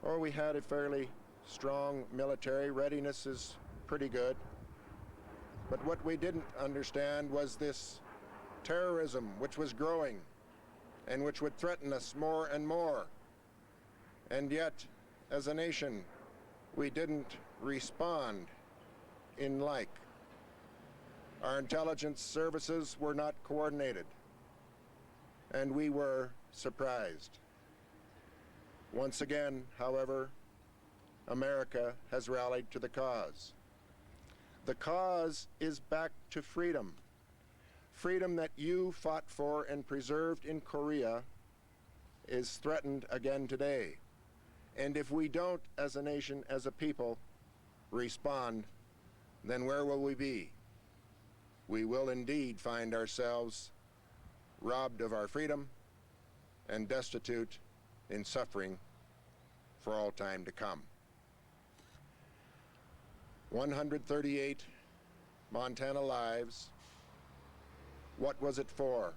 Or we had a fairly strong military. Readiness is pretty good. But what we didn't understand was this terrorism which was growing and which would threaten us more and more. And yet, as a nation, we didn't respond in like. Our intelligence services were not coordinated, and we were surprised. Once again, however, America has rallied to the cause. The cause is back to freedom. Freedom that you fought for and preserved in Korea is threatened again today. And if we don't, as a nation, as a people, respond, then where will we be? We will indeed find ourselves robbed of our freedom and destitute in suffering for all time to come. 138 Montana lives. What was it for?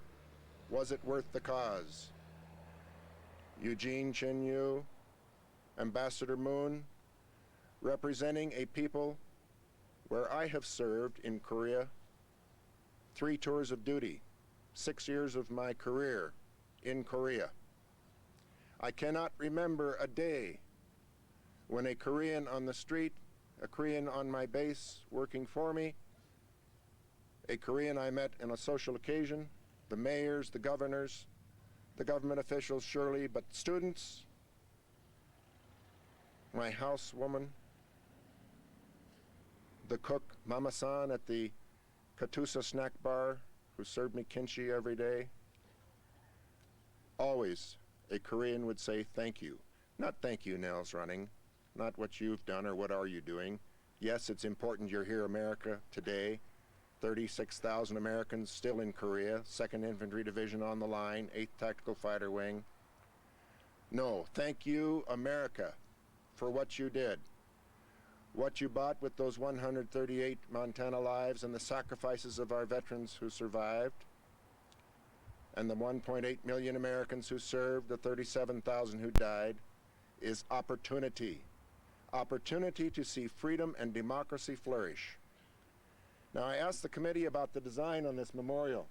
Was it worth the cause? Eugene Chin-Yu, Ambassador Moon, representing a people where I have served in Korea 3 tours of duty, 6 years of my career in Korea. I cannot remember a day when a Korean on the street, a Korean on my base working for me, a Korean I met on a social occasion, the mayors, the governors, the government officials surely, but students, my housewoman, the cook, Mama-san at the Katusa snack bar, who served me kimchi every day. Always a Korean would say thank you. Not thank you, nails running, not what you've done or what are you doing. Yes, it's important you're here, America, today. 36,000 Americans still in Korea, 2nd Infantry Division on the line, 8th Tactical Fighter Wing. No, thank you, America, for what you did. What you bought with those 138 Montana lives and the sacrifices of our veterans who survived, and the 1.8 million Americans who served, the 37,000 who died, is opportunity. Opportunity to see freedom and democracy flourish. Now, I asked the committee about the design on this memorial,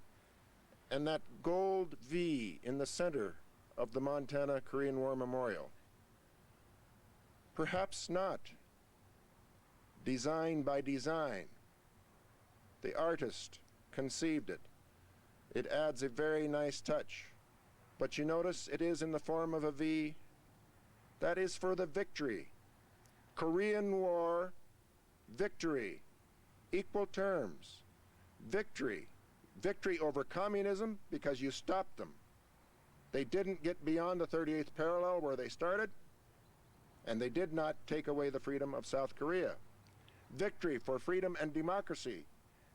and that gold V in the center of the Montana Korean War Memorial. Perhaps not design by design. The artist conceived it. It adds a very nice touch. But you notice it is in the form of a V. That is for the victory. Korean War, victory. Equal terms. Victory. Victory over communism because you stopped them. They didn't get beyond the 38th parallel where they started, and they did not take away the freedom of South Korea. Victory for freedom and democracy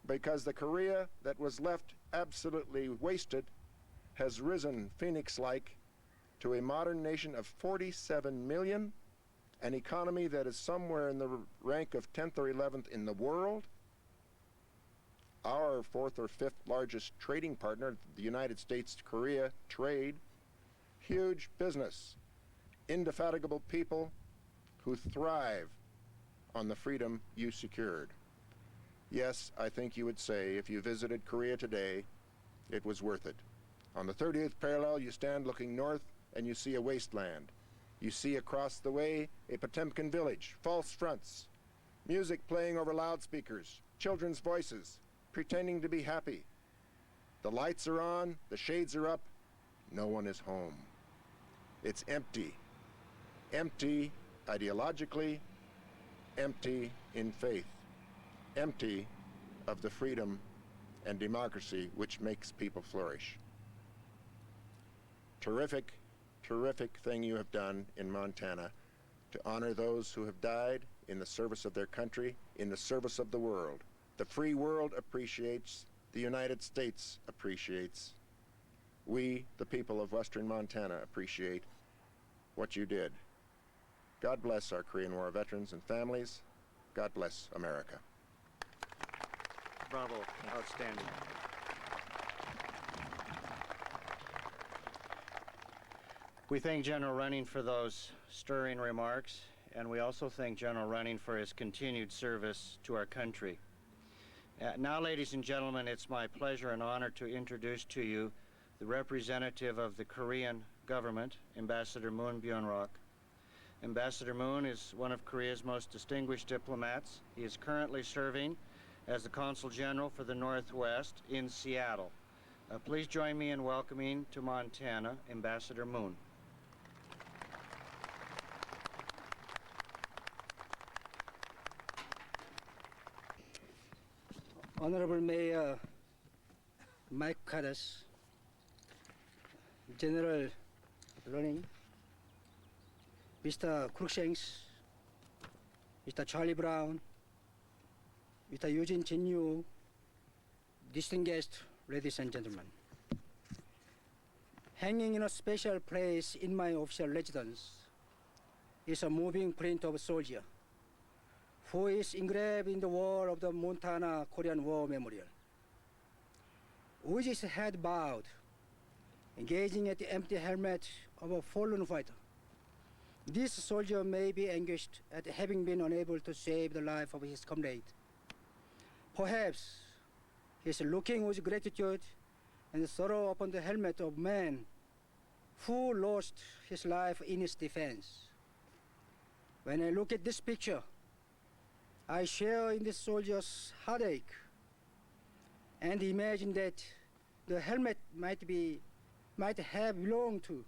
because the Korea that was left absolutely wasted has risen phoenix-like to a modern nation of 47 million, an economy that is somewhere in the rank of 10th or 11th in the world. Our 4th or 5th largest trading partner, the United States-Korea trade, huge business, indefatigable people who thrive on the freedom you secured. Yes, I think you would say if you visited Korea today, it was worth it. On the 30th parallel, you stand looking north and you see a wasteland. You see across the way a Potemkin village, false fronts, music playing over loudspeakers, children's voices, pretending to be happy. The lights are on, the shades are up, no one is home. It's empty. Empty ideologically, empty in faith, empty of the freedom and democracy which makes people flourish. Terrific, terrific thing you have done in Montana to honor those who have died in the service of their country, in the service of the world. The free world appreciates the United States appreciates, we, the people of Western Montana, appreciate what you did. God bless our Korean War veterans and families. God bless America. Bravo. Outstanding. We thank General Running for those stirring remarks, and we also thank General Running for his continued service to our country. Now, ladies and gentlemen, it's my pleasure and honor to introduce to you the representative of the Korean government, Ambassador Moon Byung-rok. Ambassador Moon is one of Korea's most distinguished diplomats. He is currently serving as the Consul General for the Northwest in Seattle. Please join me in welcoming to Montana Ambassador Moon. Honorable Mayor Mike Cadas, General Running, Mr. Cruikshanks, Mr. Charlie Brown, Mr. Eugene Jinyu, distinguished ladies and gentlemen. Hanging in a special place in my official residence is a moving print of a soldier who is engraved in the wall of the Montana Korean War Memorial. With his head bowed, gazing at the empty helmet of a fallen fighter, this soldier may be anguished at having been unable to save the life of his comrade. Perhaps he is looking with gratitude and sorrow upon the helmet of man who lost his life in his defense. When I look at this picture, I share in this soldier's heartache and imagine that the helmet might have belonged to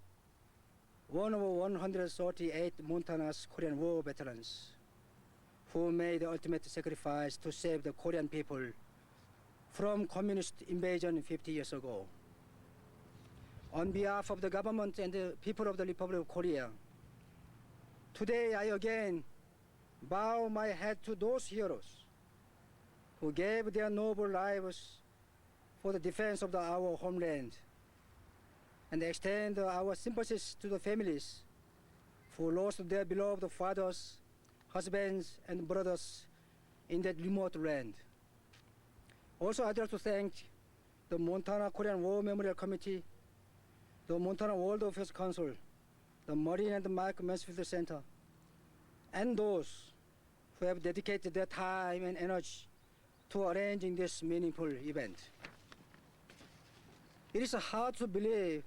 one of 138 Montana's Korean War veterans who made the ultimate sacrifice to save the Korean people from communist invasion 50 years ago. On behalf of the government and the people of the Republic of Korea, today I again bow my head to those heroes who gave their noble lives for the defense of our homeland, and extend our sympathies to the families who lost their beloved fathers, husbands, and brothers in that remote land. Also, I'd like to thank the Montana Korean War Memorial Committee, the Montana World Affairs Council, the Marine and Mike Mansfield Center, and those who have dedicated their time and energy to arranging this meaningful event. It is hard to believe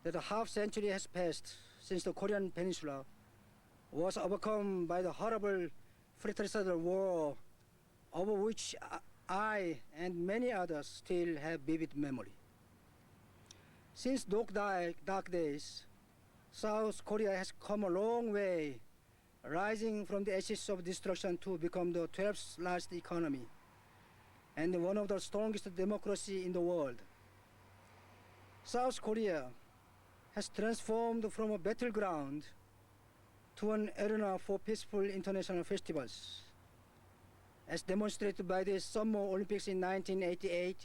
that a half-century has passed since the Korean Peninsula was overcome by the horrible fratricidal war, over which I and many others still have vivid memory. Since those dark days, South Korea has come a long way, rising from the ashes of destruction to become the 12th largest economy and one of the strongest democracies in the world. South Korea has transformed from a battleground to an arena for peaceful international festivals, as demonstrated by the Summer Olympics in 1988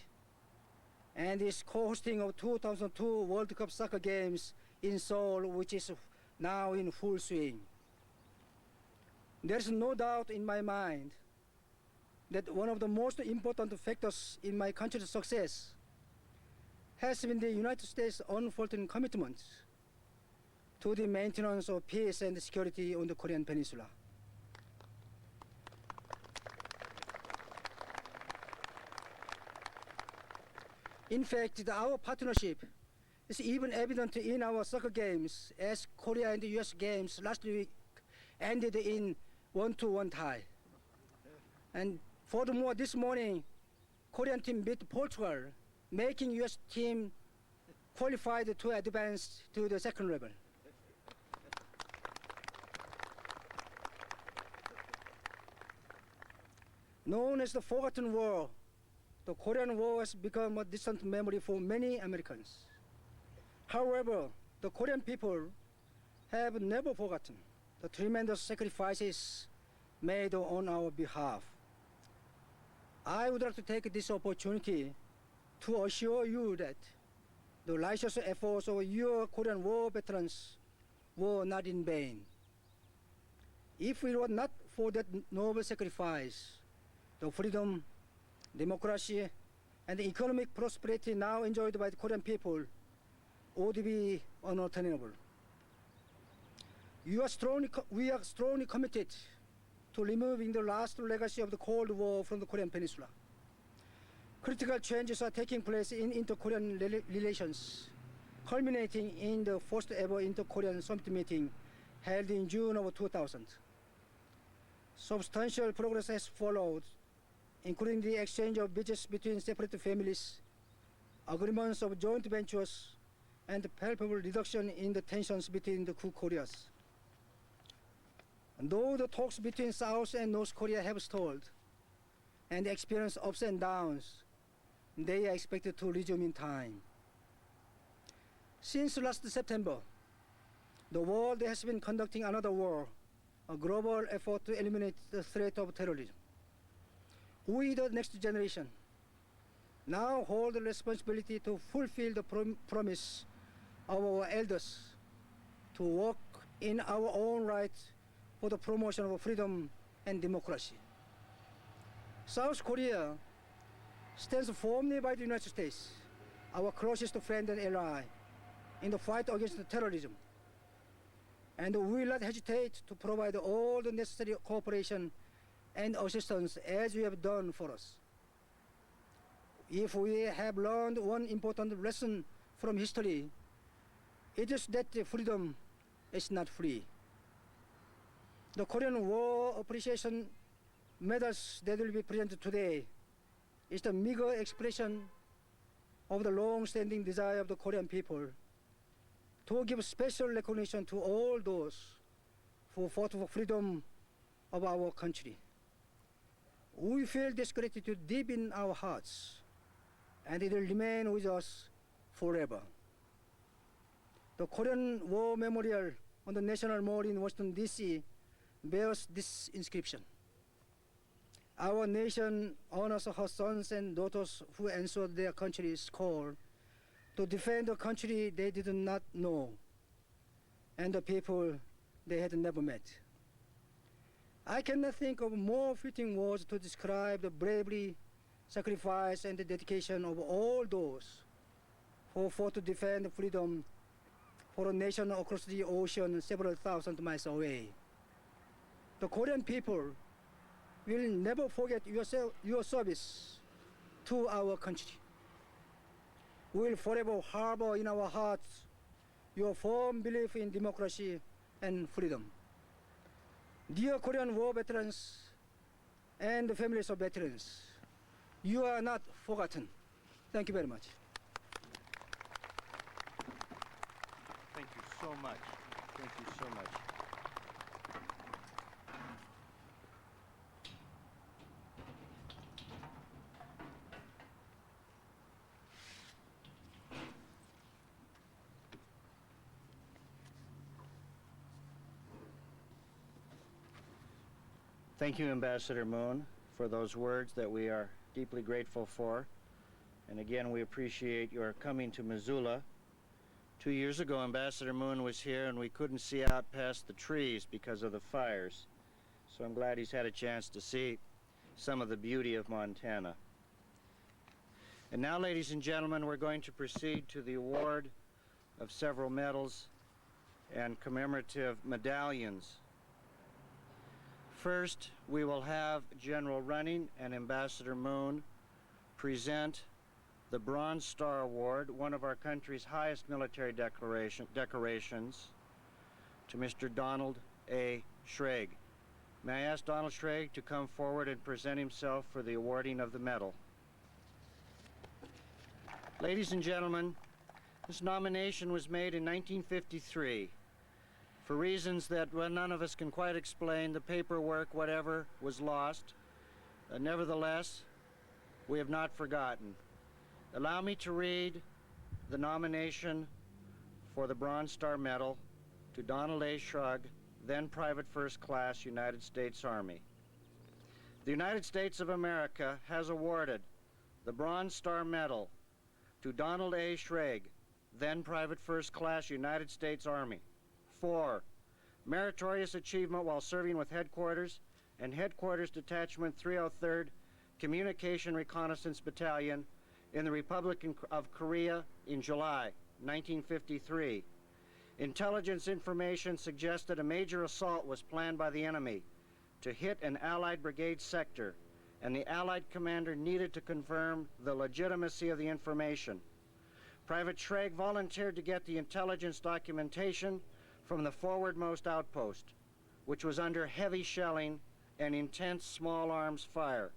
and is co-hosting of 2002 World Cup Soccer Games in Seoul, which is now in full swing. There's no doubt in my mind that one of the most important factors in my country's success has been the United States' unfaltering commitment to the maintenance of peace and security on the Korean Peninsula. In fact, our partnership is even evident in our soccer games, as Korea and the US games last week ended in 1-1 tie. And furthermore, this morning, Korean team beat Portugal, making US team qualified to advance to the second level. Known as the Forgotten War, the Korean War has become a distant memory for many Americans. However, the Korean people have never forgotten the tremendous sacrifices made on our behalf. I would like to take this opportunity to assure you that the righteous efforts of your Korean War veterans were not in vain. If it were not for that noble sacrifice, the freedom, democracy, and the economic prosperity now enjoyed by the Korean people would be unattainable. We are strongly committed to removing the last legacy of the Cold War from the Korean Peninsula. Critical changes are taking place in inter-Korean relations, culminating in the first ever inter-Korean summit meeting held in June of 2000. Substantial progress has followed, including the exchange of business between separate families, agreements of joint ventures, and palpable reduction in the tensions between the two Koreas. And though the talks between South and North Korea have stalled and experienced ups and downs, they are expected to resume in time. Since last September, the world has been conducting another war, a global effort to eliminate the threat of terrorism. We, the next generation, now hold the responsibility to fulfill the promise of our elders to work in our own right for the promotion of freedom and democracy. South Korea stands firmly by the United States, our closest friend and ally, in the fight against terrorism, and we will not hesitate to provide all the necessary cooperation and assistance as you have done for us. If we have learned one important lesson from history, it is that freedom is not free. The Korean War Appreciation medals that will be presented today is the meager expression of the long-standing desire of the Korean people to give special recognition to all those who fought for freedom of our country. We feel this gratitude deep in our hearts, and it will remain with us forever. The Korean War Memorial on the National Mall in Washington, D.C. bears this inscription: "Our nation honors her sons and daughters who answered their country's call to defend a country they did not know and the people they had never met." I cannot think of more fitting words to describe the bravery, sacrifice, and the dedication of all those who fought to defend freedom for a nation across the ocean several thousand miles away. The Korean people will never forget your service to our country. We will forever harbor in our hearts your firm belief in democracy and freedom. Dear Korean War veterans and the families of veterans, you are not forgotten. Thank you very much. Thank you so much. Thank you so much. Thank you, Ambassador Moon, for those words that we are deeply grateful for. And again, we appreciate your coming to Missoula. 2 years ago, Ambassador Moon was here and we couldn't see out past the trees because of the fires. So I'm glad he's had a chance to see some of the beauty of Montana. And now, ladies and gentlemen, we're going to proceed to the award of several medals and commemorative medallions. First, we will have General Running and Ambassador Moon present the Bronze Star Award, one of our country's highest military decorations, to Mr. Donald A. Schrag. May I ask Donald Schrag to come forward and present himself for the awarding of the medal. Ladies and gentlemen, this nomination was made in 1953. For reasons that none of us can quite explain, the paperwork, whatever, was lost. Nevertheless, we have not forgotten. Allow me to read the nomination for the Bronze Star Medal to Donald A. Schrag, then Private First Class, United States Army. The United States of America has awarded the Bronze Star Medal to Donald A. Schrag, then Private First Class United States Army, for meritorious achievement while serving with Headquarters and Headquarters Detachment 303rd Communication Reconnaissance Battalion in the Republic of Korea in July 1953. Intelligence information suggested a major assault was planned by the enemy to hit an Allied brigade sector, and the Allied commander needed to confirm the legitimacy of the information. Private Schrag volunteered to get the intelligence documentation from the forwardmost outpost, which was under heavy shelling and intense small arms fire.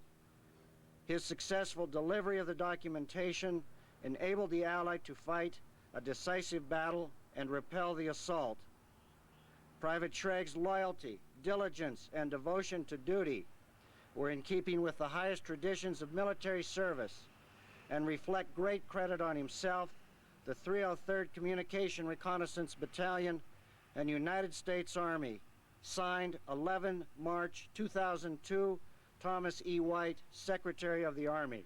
His successful delivery of the documentation enabled the Allied to fight a decisive battle and repel the assault. Private Schrag's loyalty, diligence, and devotion to duty were in keeping with the highest traditions of military service and reflect great credit on himself, the 303rd Communication Reconnaissance Battalion, and United States Army. Signed 11 March 2002, Thomas E. White, Secretary of the Army.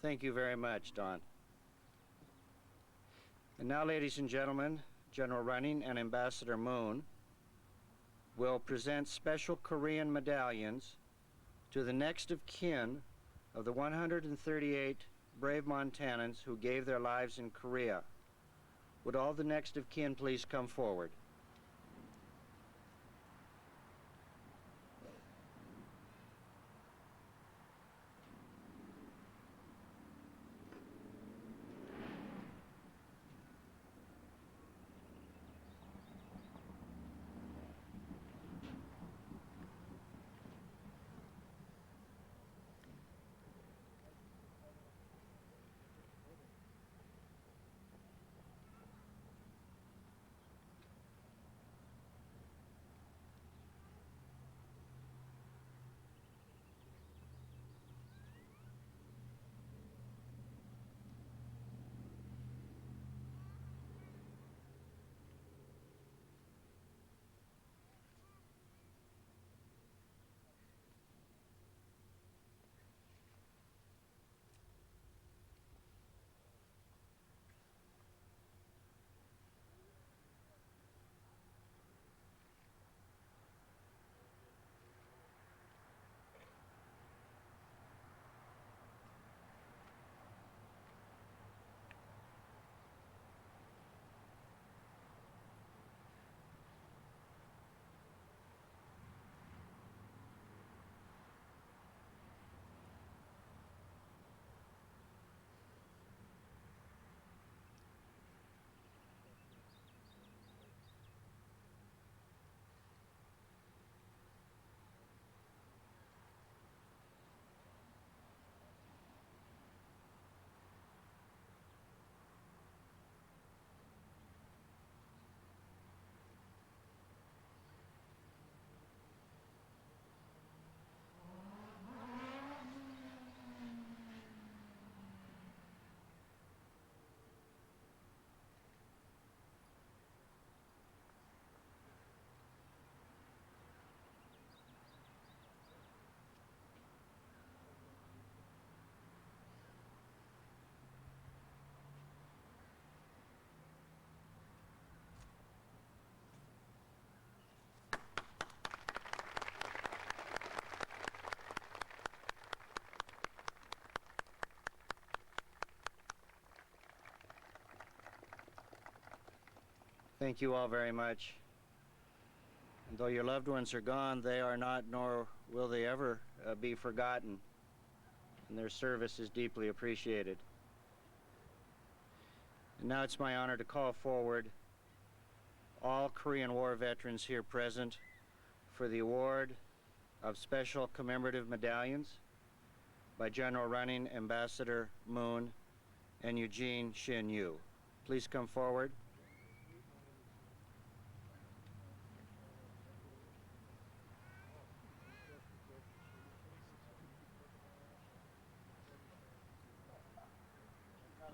Thank you very much, Don. And now, ladies and gentlemen, General Running and Ambassador Moon will present special Korean medallions to the next of kin of the 138 brave Montanans who gave their lives in Korea. Would all the next of kin please come forward? Thank you all very much. And though your loved ones are gone, they are not, nor will they ever be forgotten. And their service is deeply appreciated. And now it's my honor to call forward all Korean War veterans here present for the award of special commemorative medallions by General Running Ambassador Moon and Eugene Shin Yu. Please come forward.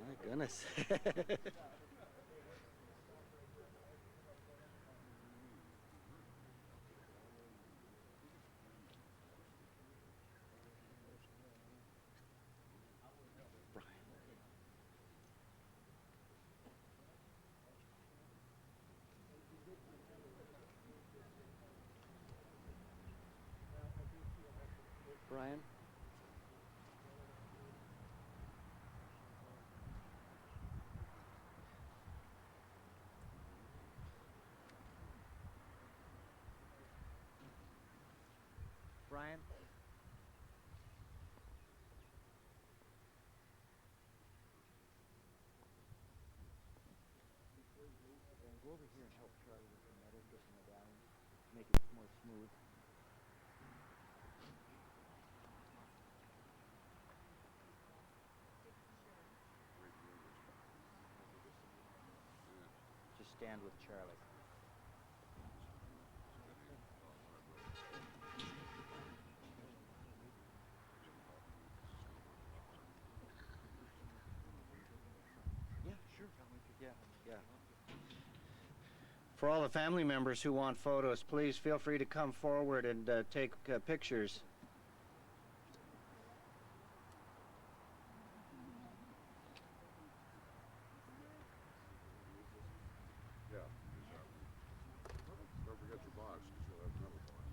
My goodness. Brian? Brian? Go over here and help Charlie with the metal, get the medallion, make it more smooth. Just stand with Charlie. Yeah, sure. Yeah. For all the family members who want photos, please feel free to come forward and take pictures. Yeah, don't forget your box, because you'll have another box.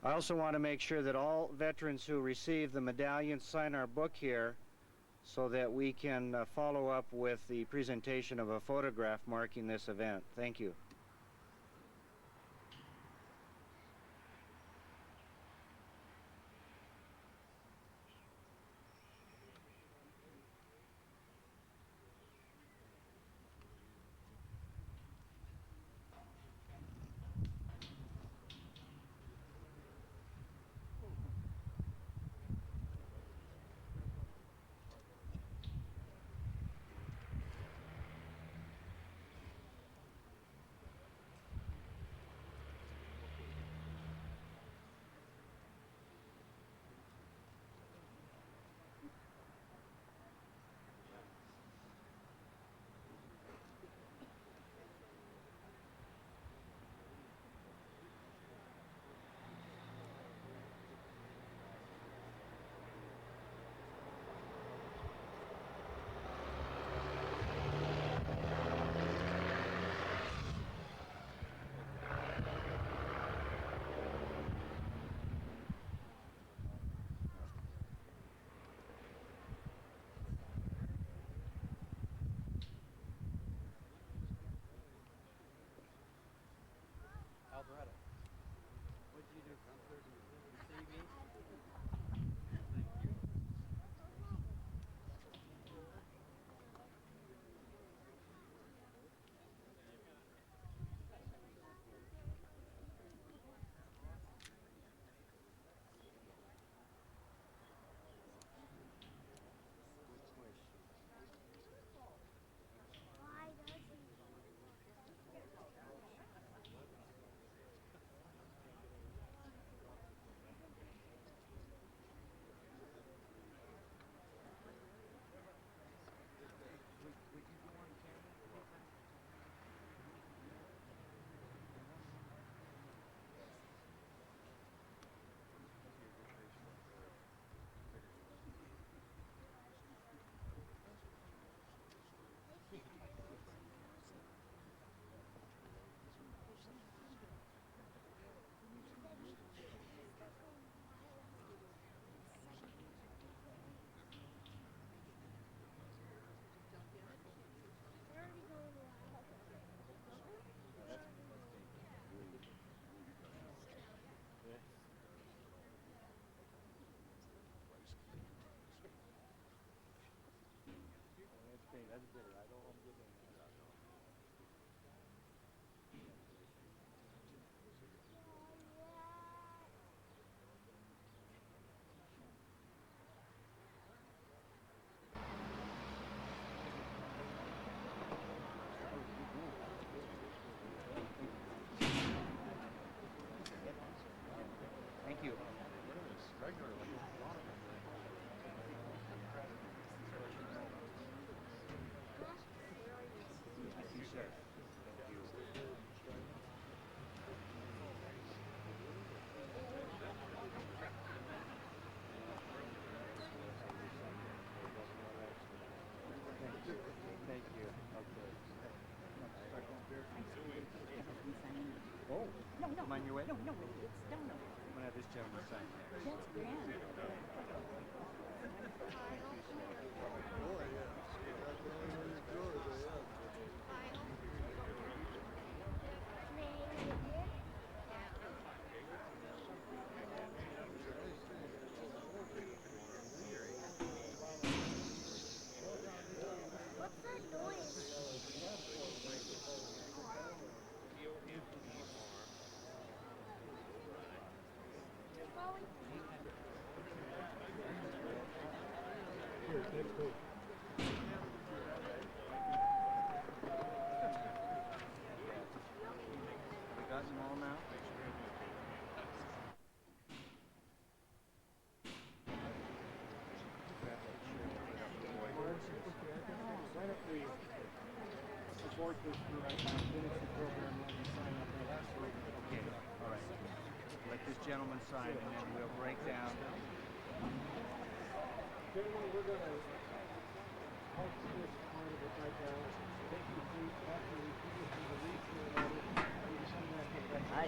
I also want to make sure that all veterans who receive the medallion sign our book here so that we can follow up with the presentation of a photograph marking this event. Thank you. I'm on your way? No, it's down there. I'm going to have this gentleman sign. That's grand. We got them all now? Okay, all right. Let this gentleman sign and then we'll break down. Gentlemen, we're going to halt this part of it right now. Take your seat after we finish with the wreath ceremony. We can send that to the Hi.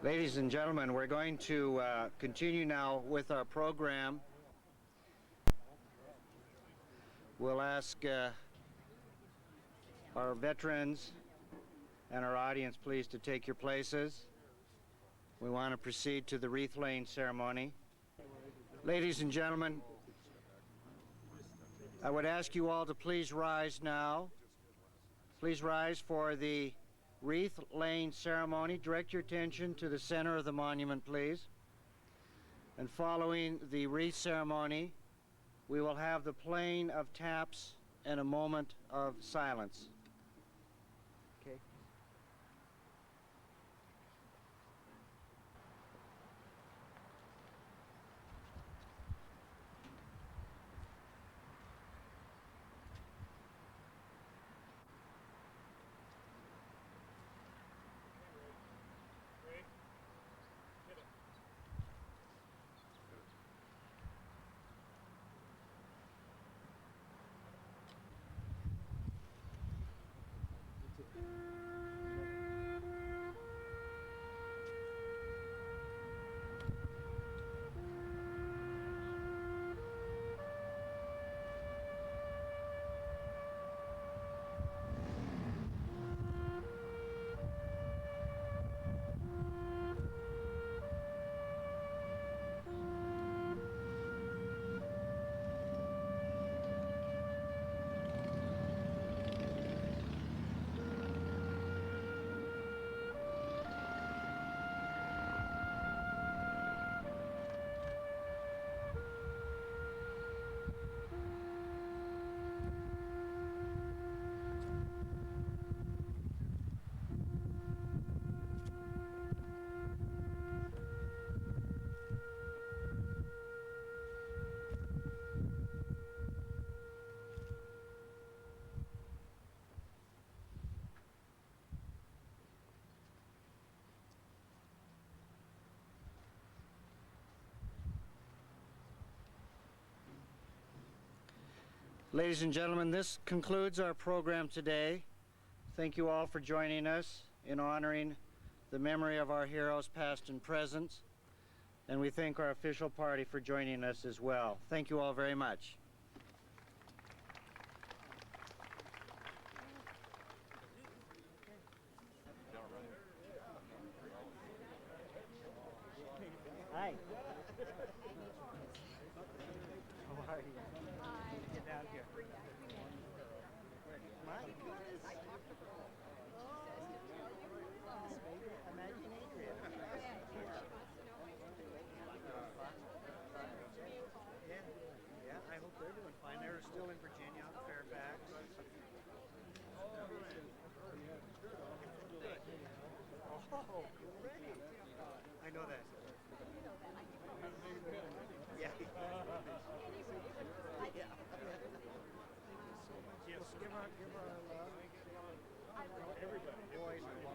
Ladies and gentlemen, we're going to continue now with our program. We'll ask our veterans and our audience please to take your places. We want to proceed to the wreath laying ceremony. Ladies and gentlemen, I would ask you all to please rise now. Please rise for the wreath laying ceremony. Direct your attention to the center of the monument, please. And following the wreath ceremony, we will have the playing of taps and a moment of silence. Okay. Ladies and gentlemen, this concludes our program today. Thank you all for joining us in honoring the memory of our heroes past and present. And we thank our official party for joining us as well. Thank you all very much. Hi. How are you? Get down here. My goodness. Imagine Adrian. Yeah, I hope they're doing fine. They're still in Virginia, Fairfax. Oh, great. I know that. Yeah. Yeah. Yes, give her a love. Everybody. Boys and